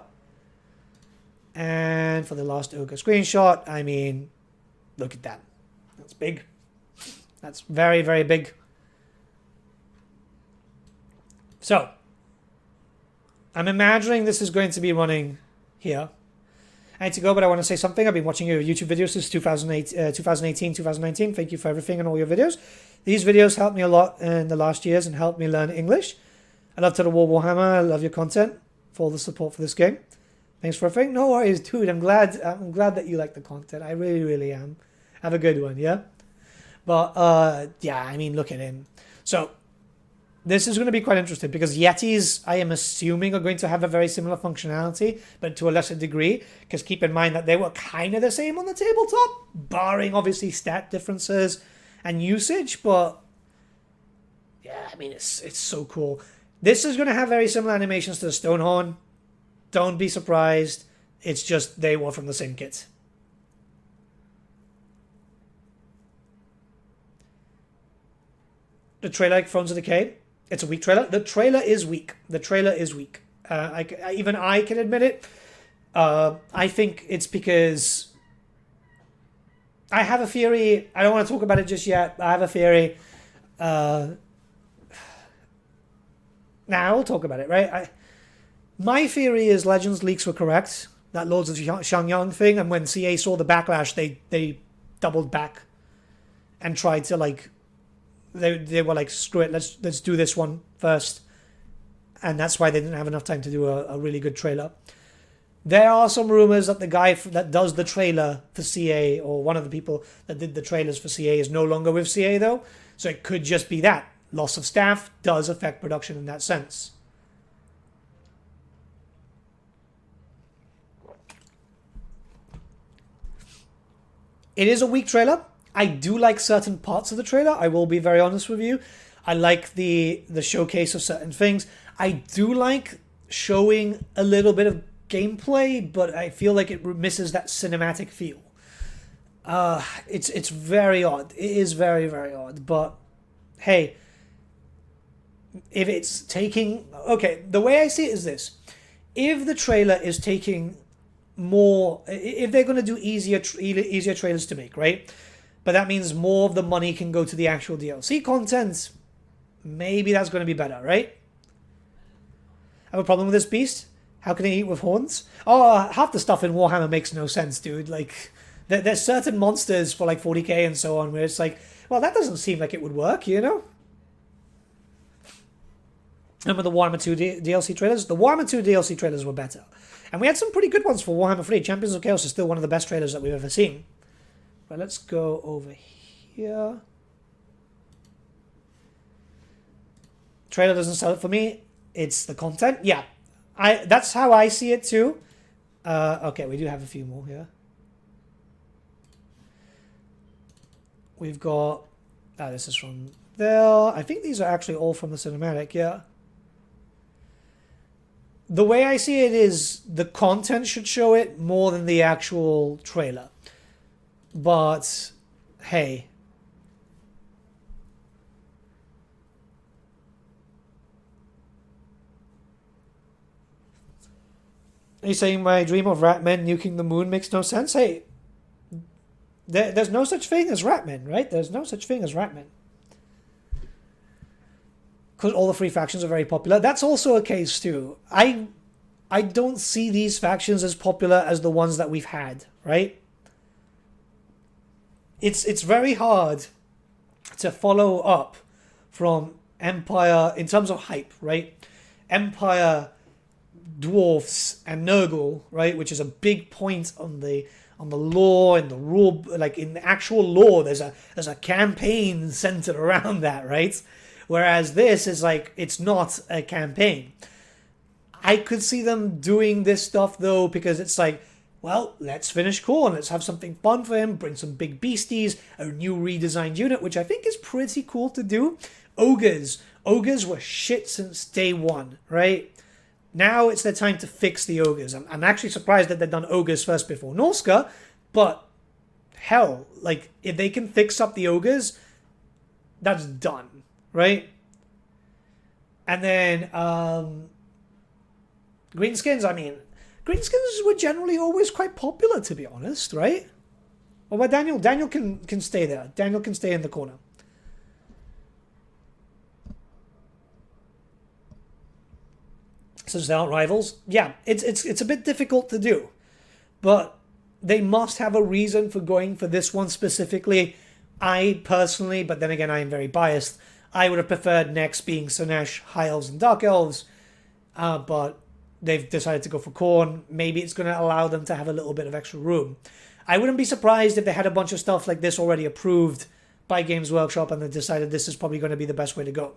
And for the last Ogre screenshot, I mean, look at that. That's big. That's very, very big. So, I'm imagining this is going to be running here. I need to go, but I want to say something. I've been watching your YouTube videos since 2018, 2019. Thank you for everything and all your videos. These videos helped me a lot in the last years and helped me learn English. I love Total War Warhammer. I love your content for all the support for this game. Thanks for everything. No worries, dude. I'm glad that you like the content. I really, really am. Have a good one, yeah? But, yeah, I mean, look at him. So, this is going to be quite interesting because Yetis, I am assuming, are going to have a very similar functionality, but to a lesser degree, because keep in mind that they were kind of the same on the tabletop, barring, obviously, stat differences and usage, but yeah, I mean, it's so cool. This is going to have very similar animations to the Stonehorn. Don't be surprised. It's just they were from the same kit. The trailer, like Thrones of Decay, it's a weak trailer. The trailer is weak. Even I can admit it. I think it's because I have a theory. I don't want to talk about it just yet. I have a theory. Now we'll talk about it, right? My theory is Legends leaks were correct. That Lords of Xiangyang thing, and when CA saw the backlash, they doubled back and tried to like. They were like, screw it, let's do this one first, and that's why they didn't have enough time to do a really good trailer. There are some rumors that the guy that does the trailer for CA, or one of the people that did the trailers for CA, is no longer with CA though, so it could just be that loss of staff does affect production in that sense. It is a weak trailer. I do like certain parts of the trailer. I will be very honest with you. I like the showcase of certain things. I do like showing a little bit of gameplay, but I feel like it misses that cinematic feel. It's very odd. It is very, very odd. But hey, if it's taking... Okay, the way I see it is this. If the trailer is taking more... If they're going to do easier trailers to make, right? But that means more of the money can go to the actual DLC content. Maybe that's going to be better, right? I have a problem with this beast. How can he eat with horns? Oh, half the stuff in Warhammer makes no sense, dude. Like, there's certain monsters for like 40k and so on where it's like, well, that doesn't seem like it would work, you know? Remember the Warhammer 2 DLC trailers? The Warhammer 2 DLC trailers were better. And we had some pretty good ones for Warhammer 3. Champions of Chaos is still one of the best trailers that we've ever seen. But let's go over here. Trailer doesn't sell it for me. It's the content. Yeah, that's how I see it too. Okay, we do have a few more here. We've got... this is from there. I think these are actually all from the cinematic, yeah. The way I see it is the content should show it more than the actual trailer. But, hey. Are you saying my dream of Ratmen nuking the moon makes no sense? Hey, there's no such thing as Ratmen, right? There's no such thing as Ratmen. Because all the free factions are very popular. That's also a case too. I don't see these factions as popular as the ones that we've had, right? It's very hard to follow up from Empire in terms of hype, right? Empire, dwarfs, and Nurgle, right? Which is a big point on the lore and the rule, like in the actual lore. There's a campaign centered around that, right? Whereas this is like, it's not a campaign. I could see them doing this stuff though, because it's like, well, let's finish Khorne. Let's have something fun for him. Bring some big beasties, a new redesigned unit, which I think is pretty cool to do. Ogres. Ogres were shit since day one, right? Now it's their time to fix the ogres. I'm actually surprised that they've done ogres first before Norska, but hell, like, if they can fix up the ogres, that's done, right? And then, greenskins, I mean, greenskins were generally always quite popular, to be honest, right? What about Daniel? Daniel can stay there. Daniel can stay in the corner. Since they aren't rivals, yeah, it's a bit difficult to do, but they must have a reason for going for this one specifically. I personally, but then again, I am very biased. I would have preferred next being Sinesh, High Elves, and Dark Elves, but they've decided to go for Khorne. Maybe it's going to allow them to have a little bit of extra room. I wouldn't be surprised if they had a bunch of stuff like this already approved by Games Workshop and they decided this is probably going to be the best way to go.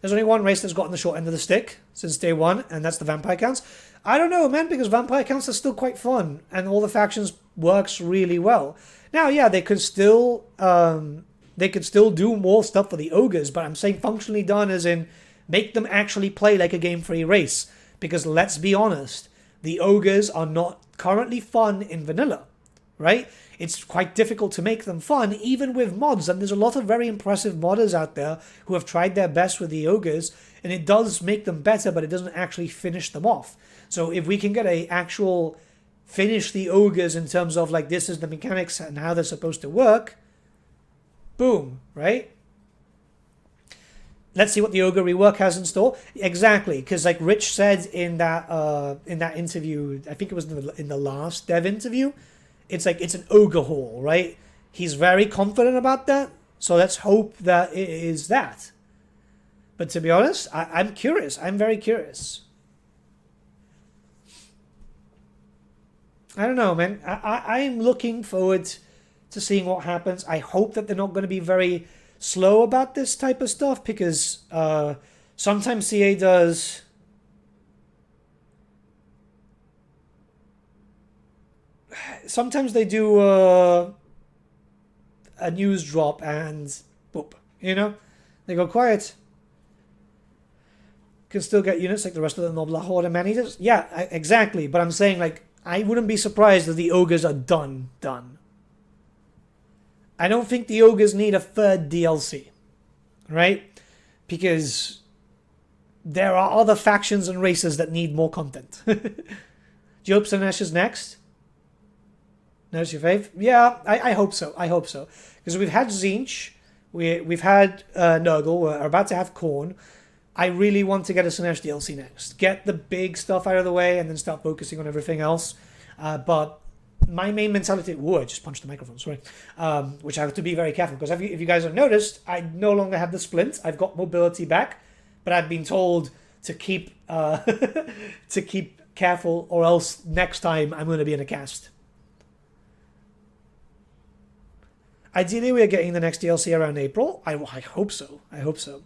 There's only one race that's gotten the short end of the stick since day one, and that's the vampire counts. I don't know, man, because vampire counts are still quite fun, and all the factions works really well. Now, yeah, they could still do more stuff for the ogres, but I'm saying functionally done as in make them actually play like a game-free race. Because let's be honest, the ogres are not currently fun in vanilla, right? It's quite difficult to make them fun, even with mods, and there's a lot of very impressive modders out there who have tried their best with the ogres, and it does make them better, but it doesn't actually finish them off. So if we can get a actual finish the ogres in terms of like this is the mechanics and how they're supposed to work, boom, right? Let's see what the ogre rework has in store. Exactly, because like Rich said in that interview, I think it was in the last dev interview, it's like it's an ogre hall, right? He's very confident about that, so let's hope that it is that. But to be honest, I'm curious. I'm very curious. I don't know, man. I'm looking forward to seeing what happens. I hope that they're not going to be very slow about this type of stuff, because sometimes CA does... Sometimes they do a news drop and boop, you know? They go quiet. Can still get units like the rest of the Nobla Horde and man-eaters. Yeah, exactly. But I'm saying, like, I wouldn't be surprised if the ogres are done. I don't think the ogres need a third DLC, right? Because there are other factions and races that need more content. Job Sinesh is next. Notice your fave? Yeah, I hope so. I hope so. Because we've had Tzeentch, we've had Nurgle, we're about to have Khorne. I really want to get a Sinesh DLC next. Get the big stuff out of the way and then start focusing on everything else. But my main mentality... Whoa, I just punched the microphone, sorry. Which I have to be very careful, because if you guys have noticed, I no longer have the splint. I've got mobility back, but I've been told to keep to keep careful, or else next time I'm going to be in a cast. Ideally, we are getting the next DLC around April. I hope so. I hope so.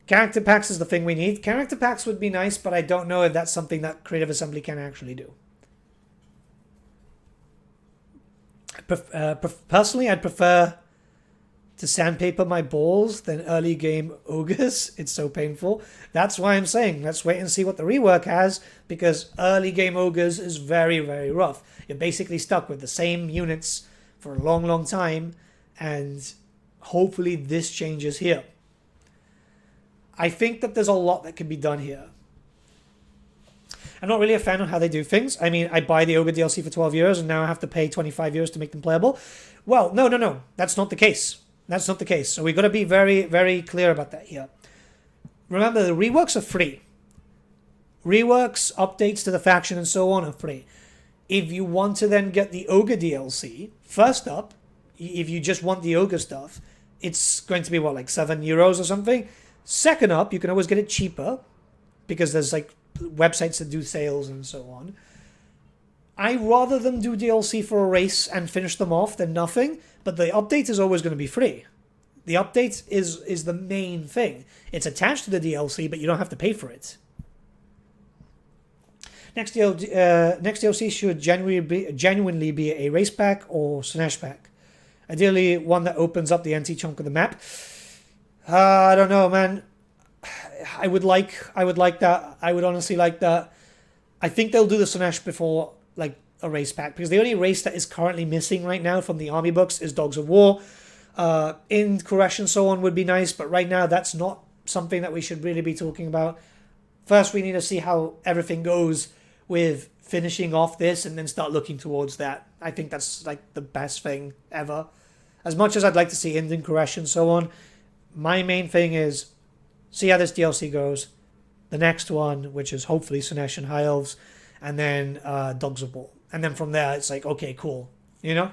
Character packs is the thing we need. Character packs would be nice, but I don't know if that's something that Creative Assembly can actually do. Personally, I'd prefer to sandpaper my balls than early game ogres. It's so painful. That's why I'm saying let's wait and see what the rework has, because early game ogres is very, very rough. You're basically stuck with the same units for a long, long time, and hopefully this changes here. I think that there's a lot that can be done here. I'm not really a fan of how they do things. I mean, I buy the Ogre DLC for 12 years and now I have to pay 25 years to make them playable. Well, no. That's not the case. That's not the case. So we've got to be very, very clear about that here. Remember, the reworks are free. Reworks, updates to the faction, and so on are free. If you want to then get the Ogre DLC, first up, if you just want the Ogre stuff, it's going to be, what, like €7 or something? Second up, you can always get it cheaper, because there's like websites that do sales and so on. I rather them do DLC for a race and finish them off than nothing, but the update is always going to be free. The update is the main thing. It's attached to the DLC, but you don't have to pay for it. Next DLC should genuinely be a race pack or Slanesh pack. Ideally, one that opens up the empty chunk of the map. I don't know, man. I would like that. I would honestly like that. I think they'll do the Slanesh before like a race pack, because the only race that is currently missing right now from the army books is Dogs of War. In Koresh and so on would be nice, but right now that's not something that we should really be talking about. First, we need to see how everything goes with finishing off this and then start looking towards that. I think that's like the best thing ever. As much as I'd like to see Indian Koresh and so on, my main thing is see how this DLC goes. The next one, which is hopefully Slanesh and High Elves, and then Dogs of War. And then from there, it's like, okay, cool. You know?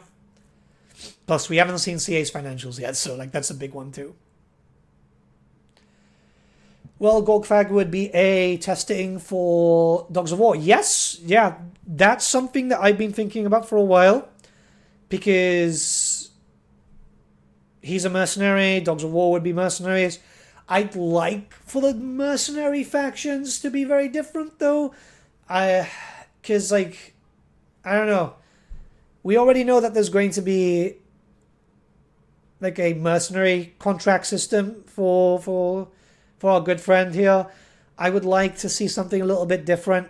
Plus, we haven't seen CA's financials yet, so like that's a big one too. Well, Gorgfag would be a testing for Dogs of War. Yes, yeah, that's something that I've been thinking about for a while, because he's a mercenary. Dogs of War would be mercenaries. I'd like for the mercenary factions to be very different, though. Because, like, I don't know. We already know that there's going to be, like, a mercenary contract system for our good friend here. I would like to see something a little bit different.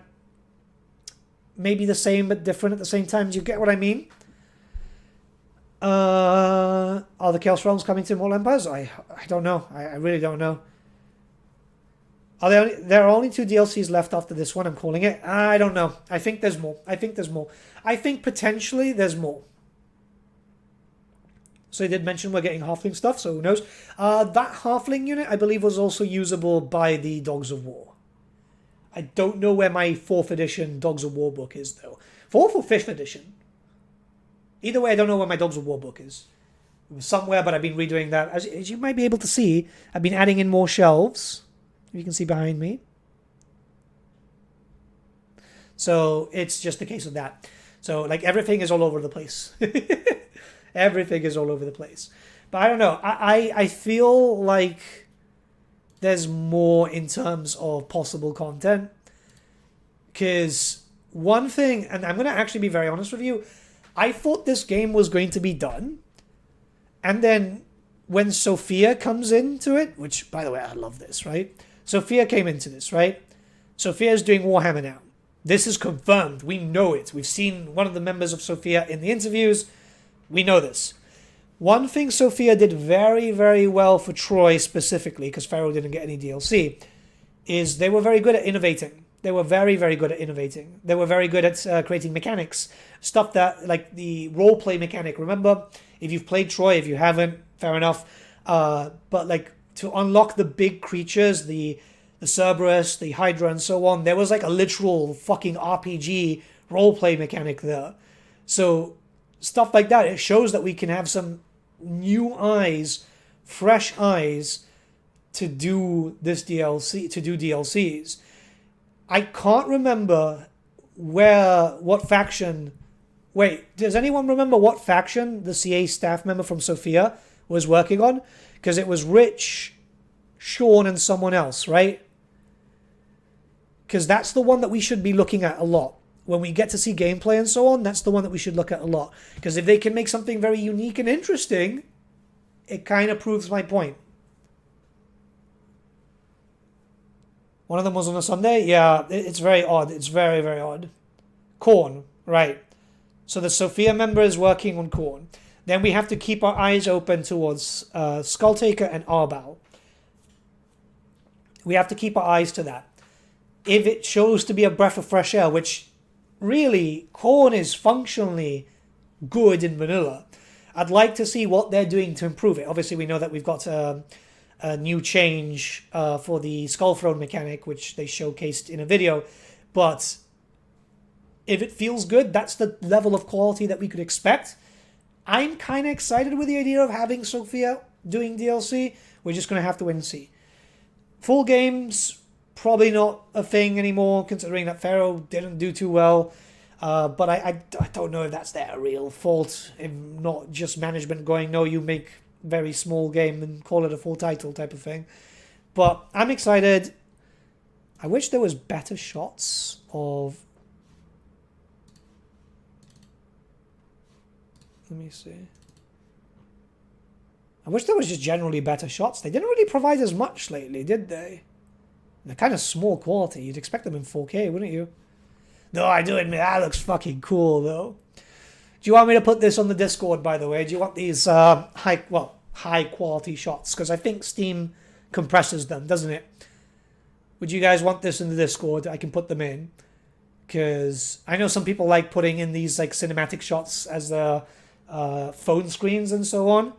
Maybe the same, but different at the same time. Do you get what I mean? Are the Chaos Realms coming to Immortal Empires? I don't know. I really don't know. There are only 2 DLCs left after this one, I'm calling it. I don't know. I think there's more. I think potentially there's more. So they did mention we're getting Halfling stuff, so who knows. That Halfling unit, I believe, was also usable by the Dogs of War. I don't know where my 4th edition Dogs of War book is, though. 4th or 5th edition? Either way, I don't know where my Dogs of War book is. It was somewhere, but I've been redoing that. As you might be able to see, I've been adding in more shelves. You can see behind me. So it's just a case of that. So, like, everything is all over the place. Everything is all over the place. But I don't know. I feel like there's more in terms of possible content. Because one thing, and I'm going to actually be very honest with you, I thought this game was going to be done. And then when Sophia comes into it, which, by the way, I love this, right? Sophia came into this, right? Sophia is doing Warhammer now. This is confirmed. We know it. We've seen one of the members of Sophia in the interviews. We know this. One thing Sophia did very, very well for Troy specifically, because Pharaoh didn't get any DLC, is they were very good at innovating. They were very, very good at innovating. They were very good at creating mechanics. Stuff that, like the roleplay mechanic. Remember, if you've played Troy, if you haven't, fair enough. But like to unlock the big creatures, the Cerberus, the Hydra, and so on, there was like a literal fucking RPG roleplay mechanic there. So stuff like that, it shows that we can have some new eyes, fresh eyes to do this DLC, to do DLCs. I can't remember what faction. Wait, does anyone remember what faction the CA staff member from Sophia was working on? Because it was Rich, Sean, and someone else, right? Because that's the one that we should be looking at a lot. When we get to see gameplay and so on, that's the one that we should look at a lot. Because if they can make something very unique and interesting, it kind of proves my point. One of them was on a Sunday? Yeah, it's very odd. It's very, very odd. Khorne, right. So the Sophia member is working on Khorne. Then we have to keep our eyes open towards Skulltaker and Arbal. We have to keep our eyes to that. If it shows to be a breath of fresh air, which really, Khorne is functionally good in vanilla. I'd like to see what they're doing to improve it. Obviously, we know that we've got a new change for the Skull Throne mechanic, which they showcased in a video. But if it feels good, that's the level of quality that we could expect. I'm kind of excited with the idea of having Sophia doing DLC. We're just going to have to wait and see. Full games, probably not a thing anymore, considering that Pharaoh didn't do too well. But I don't know if that's their real fault, if not just management going, no, you make very small game and call it a full title type of thing. But I'm excited. I wish there was better shots of... Let me see. I wish there was just generally better shots. They didn't really provide as much lately, did they? They're kind of small quality. You'd expect them in 4K, wouldn't you? No, I do admit, that looks fucking cool, though. Do you want me to put this on the Discord, by the way? Do you want these high quality shots? Because I think Steam compresses them, doesn't it? Would you guys want this in the Discord? I can put them in. Because I know some people like putting in these like cinematic shots as the phone screens and so on.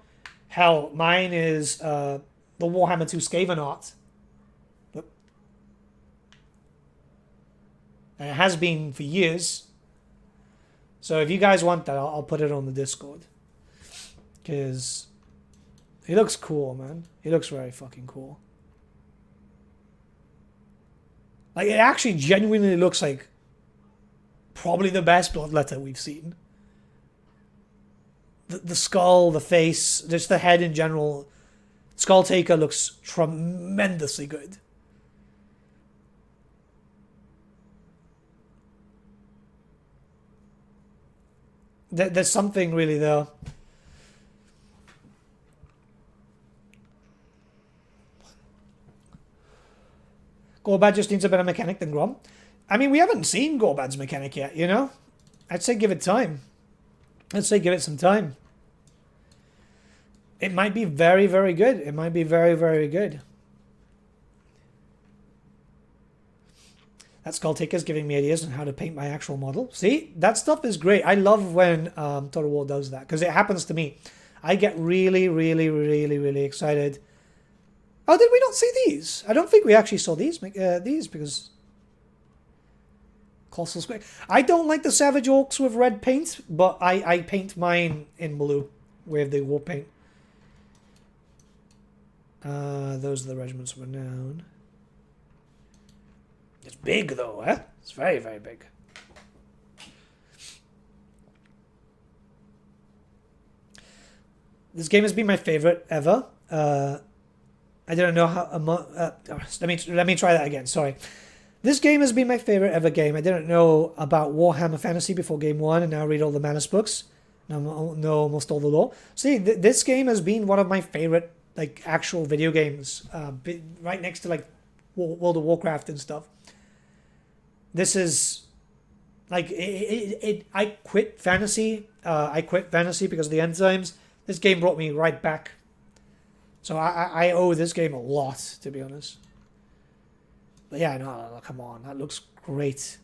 Hell, mine is the Warhammer 2 Skaven art. And it has been for years. So if you guys want that, I'll put it on the Discord. Because he looks cool, man. He looks very fucking cool. Like, it actually genuinely looks like probably the best Bloodletter we've seen. The skull, the face, just the head in general. Skulltaker looks tremendously good. There's something really there. Gorbad just needs a better mechanic than Grom. I mean, we haven't seen Gorbad's mechanic yet, you know? I'd say give it time. I'd say give it some time. It might be very, very good. It might be very, very good. That Skulltaker's giving me ideas on how to paint my actual model. See? That stuff is great. I love when Total War does that. Because it happens to me. I get really, really, really, really excited. Oh, did we not see these? I don't think we actually saw these because... Colossal Square. I don't like the Savage Orcs with red paint, but I paint mine in blue with the war paint. Those are the regiments of renown. It's big though, eh? It's very, very big. This game has been my favorite ever. I didn't know how... let me try that again, sorry. This game has been my favorite ever game. I didn't know about Warhammer Fantasy before game 1, and now I read all the Manus books. Now I know almost all the lore. See, this game has been one of my favorite, like, actual video games. Right next to, like, World of Warcraft and stuff. This is... Like, I quit Fantasy. I quit Fantasy because of the end times. This game brought me right back. So I owe this game a lot, to be honest. But yeah, no, come on. That looks great.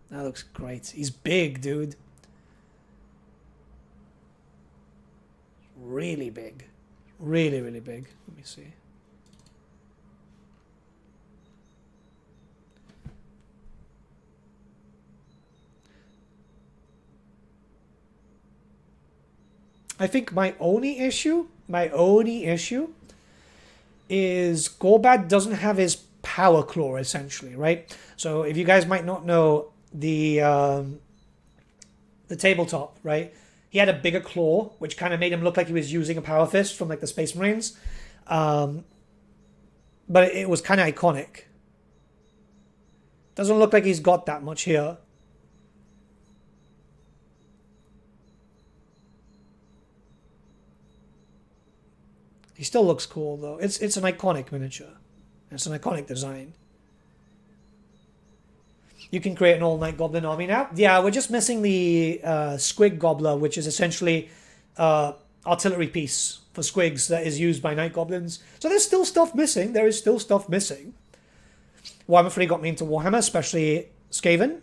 That looks great. He's big, dude. Really big. Really, really big. Let me see. I think my only issue is Gorbad doesn't have his power claw, essentially, right? So if you guys might not know the tabletop, right? He had a bigger claw, which kind of made him look like he was using a power fist from like the Space Marines. But it was kind of iconic. Doesn't look like he's got that much here. He still looks cool though. It's an iconic miniature. It's an iconic design. You can create an all-night goblin army now. Yeah, we're just missing the squig gobbler, which is essentially artillery piece for squigs that is used by night goblins. So there's still stuff missing. There is still stuff missing. Warhammer 3 got me into Warhammer, especially Skaven.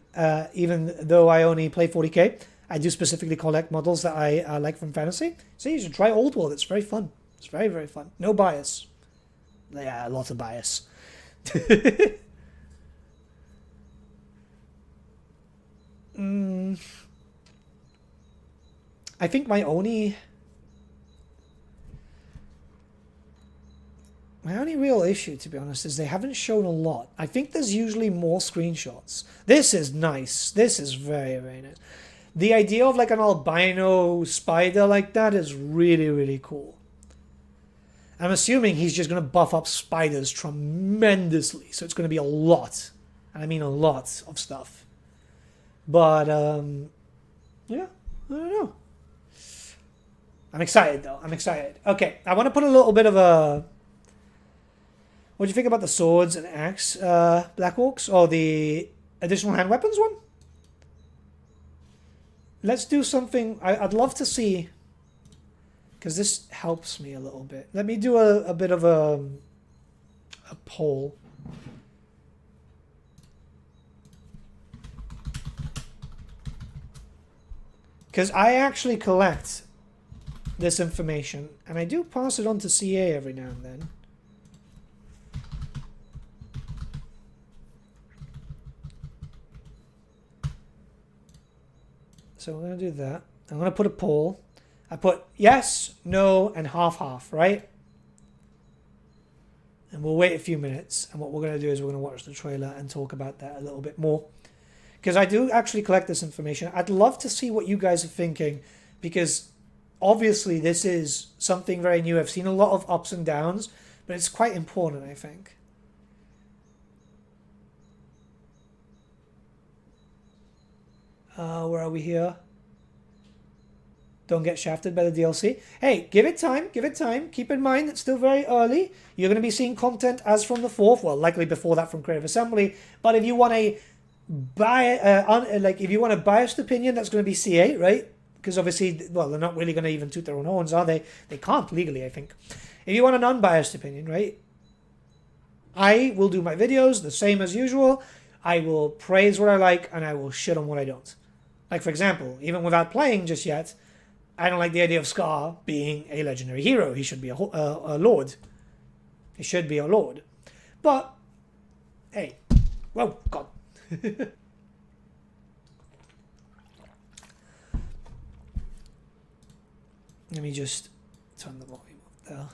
Even though I only play 40k, I do specifically collect models that I like from fantasy. So you should try Old World. It's very fun. It's very, very fun. No bias. Yeah, a lot of bias. I think my only real issue, to be honest, is they haven't shown a lot. I think there's usually more screenshots. This is nice. This is very, very nice. The idea of like an albino spider like that is really, really cool. I'm assuming he's just going to buff up spiders tremendously. So it's going to be a lot. And I mean a lot of stuff. But, yeah, I don't know. I'm excited, though. I'm excited. Okay, I want to put a little bit of a... What do you think about the swords and axe Black Orcs? Or the additional hand weapons one? Let's do something... I'd love to see... Because this helps me a little bit. Let me do a bit of a poll. Because I actually collect this information, and I do pass it on to CA every now and then. So we're going to do that. I'm going to put a poll. I put yes, no, and half-half, right? And we'll wait a few minutes, and what we're going to do is we're going to watch the trailer and talk about that a little bit more. Because I do actually collect this information. I'd love to see what you guys are thinking, because obviously this is something very new. I've seen a lot of ups and downs, but it's quite important, I think. Where are we here? Don't get shafted by the DLC. Hey, give it time. Give it time. Keep in mind it's still very early. You're going to be seeing content as from the 4th. Well, likely before that from Creative Assembly. But if you want a if you want a biased opinion, that's going to be CA, right? Because obviously, well, they're not really going to even toot their own horns, are they? They can't legally, I think. If you want an unbiased opinion, right? I will do my videos the same as usual. I will praise what I like, and I will shit on what I don't. Like, for example, even without playing just yet, I don't like the idea of Scar being a legendary hero. He should be a lord. He should be a lord. But, hey. Whoa, God. Let me just turn the volume up there.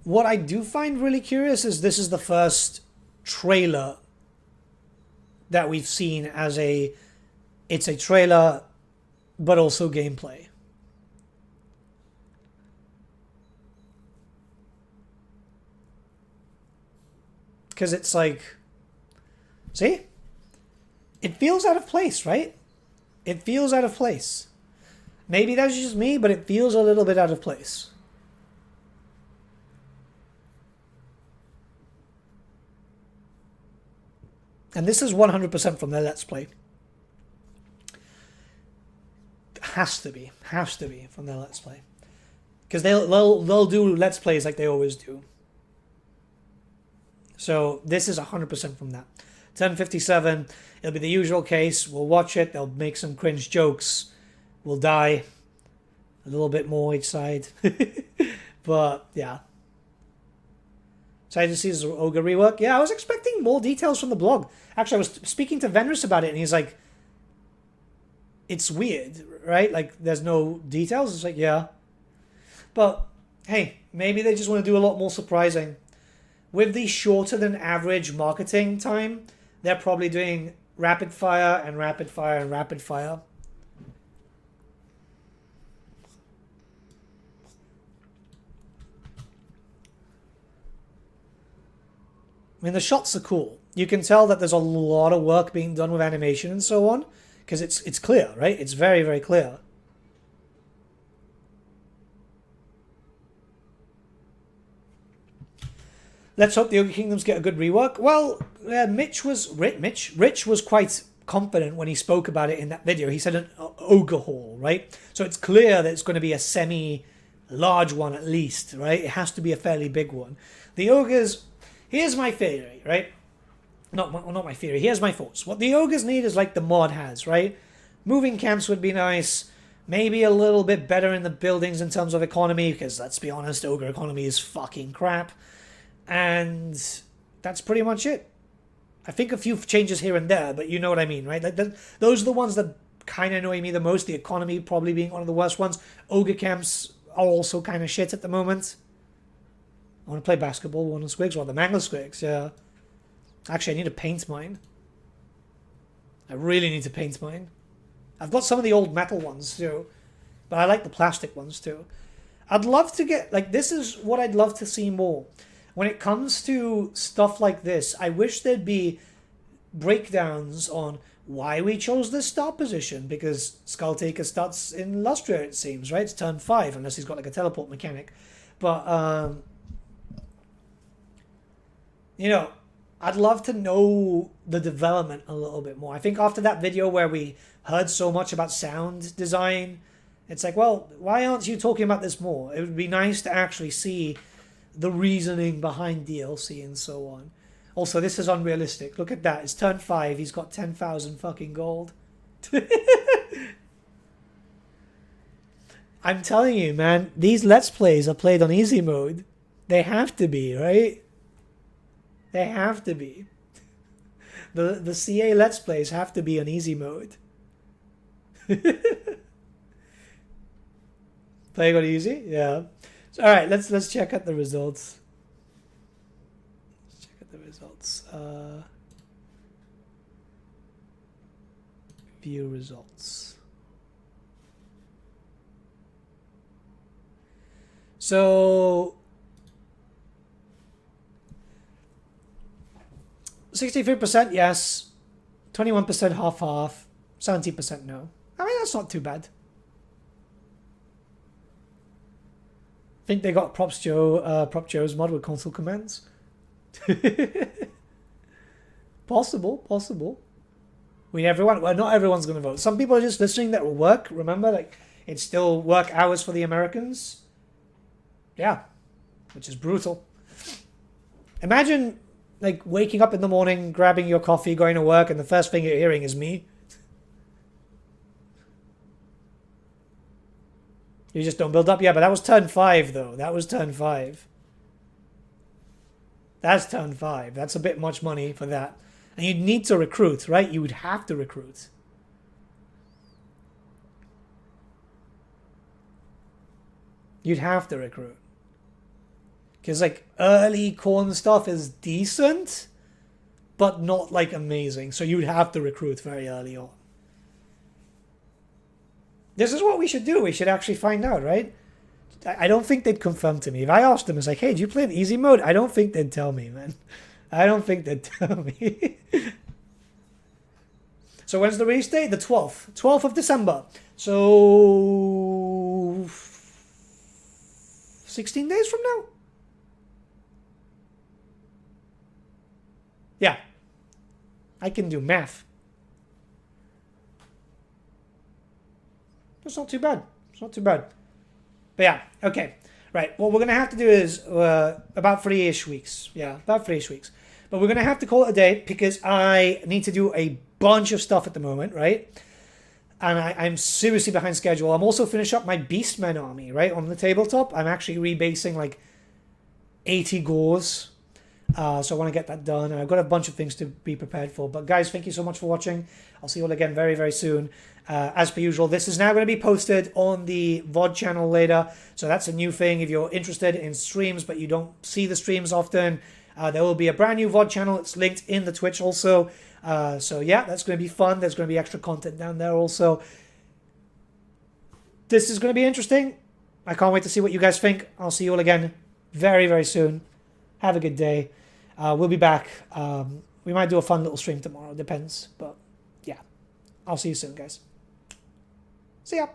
What I do find really curious is this is the first trailer that we've seen as it's a trailer but also gameplay. Because it's like, see? It feels out of place, right? It feels out of place. Maybe that's just me, but it feels a little bit out of place. And this is 100% from their Let's Play. Has to be from their Let's Play. Because they'll do Let's Plays like they always do. So this is 100% from that. 10:57, it'll be the usual case. We'll watch it. They'll make some cringe jokes. We'll die. A little bit more each side. But, yeah. Excited to see this Ogre rework. Yeah, I was expecting more details from the blog. Actually, I was speaking to Venrus about it, and he's like, it's weird, right? Like, there's no details. It's like, yeah. But, hey, maybe they just want to do a lot more surprising. With the shorter than average marketing time, they're probably doing rapid fire and rapid fire and rapid fire. I mean, the shots are cool. You can tell that there's a lot of work being done with animation and so on, because it's clear, right? It's very, very clear. Let's hope the Ogre Kingdoms get a good rework. Well, Rich was quite confident when he spoke about it in that video. He said an ogre hall, right? So it's clear that it's going to be a semi-large one at least, right? It has to be a fairly big one. The ogres, here's my theory, right? Not my theory, here's my thoughts. What the ogres need is like the mod has, right? Moving camps would be nice. Maybe a little bit better in the buildings in terms of economy, because let's be honest, ogre economy is fucking crap. And that's pretty much it. I think a few changes here and there, but you know what I mean, right? Like those are the ones that kind of annoy me the most. The economy probably being one of the worst ones. Ogre camps are also kind of shit at the moment. I want to play basketball, one of the squigs, or the mangler squigs, yeah. Actually, I need to paint mine. I really need to paint mine. I've got some of the old metal ones too, but I like the plastic ones too. I'd love to get, like, this is what I'd love to see more. When it comes to stuff like this, I wish there'd be breakdowns on why we chose this start position, because Skulltaker starts in Lustria, it seems, right? It's turn 5, unless he's got like a teleport mechanic. But, you know, I'd love to know the development a little bit more. I think after that video where we heard so much about sound design, it's like, well, why aren't you talking about this more? It would be nice to actually see the reasoning behind DLC and so on. Also, this is unrealistic. Look at that. It's turn 5. He's got 10,000 fucking gold. I'm telling you, man, these Let's Plays are played on easy mode. They have to be, right? They have to be. The CA Let's Plays have to be on easy mode. Playing on easy? Yeah. So, all right, let's check out the results. Let's check out the results. View results. So 63% yes, 21% half-half, 70% no. I mean, that's not too bad. I think they got Prop Joe's mod with console commands. Possible. Well, not everyone's going to vote. Some people are just listening that will work. Remember, like, it's still work hours for the Americans. Yeah, which is brutal. Imagine, like, waking up in the morning, grabbing your coffee, going to work, and the first thing you're hearing is me. You just don't build up. Yeah, but that was turn 5, though. That was turn 5. That's turn 5. That's a bit much money for that. And you'd need to recruit, right? You would have to recruit. You'd have to recruit. Because, like, early corn stuff is decent, but not, like, amazing. So you'd have to recruit very early on. This is what we should do. We should actually find out, right? I don't think they'd confirm to me. If I asked them, it's like, hey, do you play in easy mode? I don't think they'd tell me, man. I don't think they'd tell me. So when's the release date? The 12th. 12th of December. So 16 days from now? Yeah. I can do math. It's not too bad. It's not too bad. But yeah, okay. Right, what we're going to have to do is about 3-ish weeks. Yeah, about 3-ish weeks. But we're going to have to call it a day because I need to do a bunch of stuff at the moment, right? And I'm seriously behind schedule. I'm also finishing up my Beastmen army, right? On the tabletop, I'm actually rebasing like 80 gores. So I want to get that done, and I've got a bunch of things to be prepared for. But guys, thank you so much for watching. I'll see you all again very, very soon. As per usual, this is now going to be posted on the VOD channel later. So that's a new thing. If you're interested in streams, but you don't see the streams often, there will be a brand new VOD channel. It's linked in the Twitch also. So yeah, that's going to be fun. There's going to be extra content down there also. This is going to be interesting. I can't wait to see what you guys think. I'll see you all again very, very soon. Have a good day. We'll be back. We might do a fun little stream tomorrow. Depends. But yeah, I'll see you soon, guys. See ya.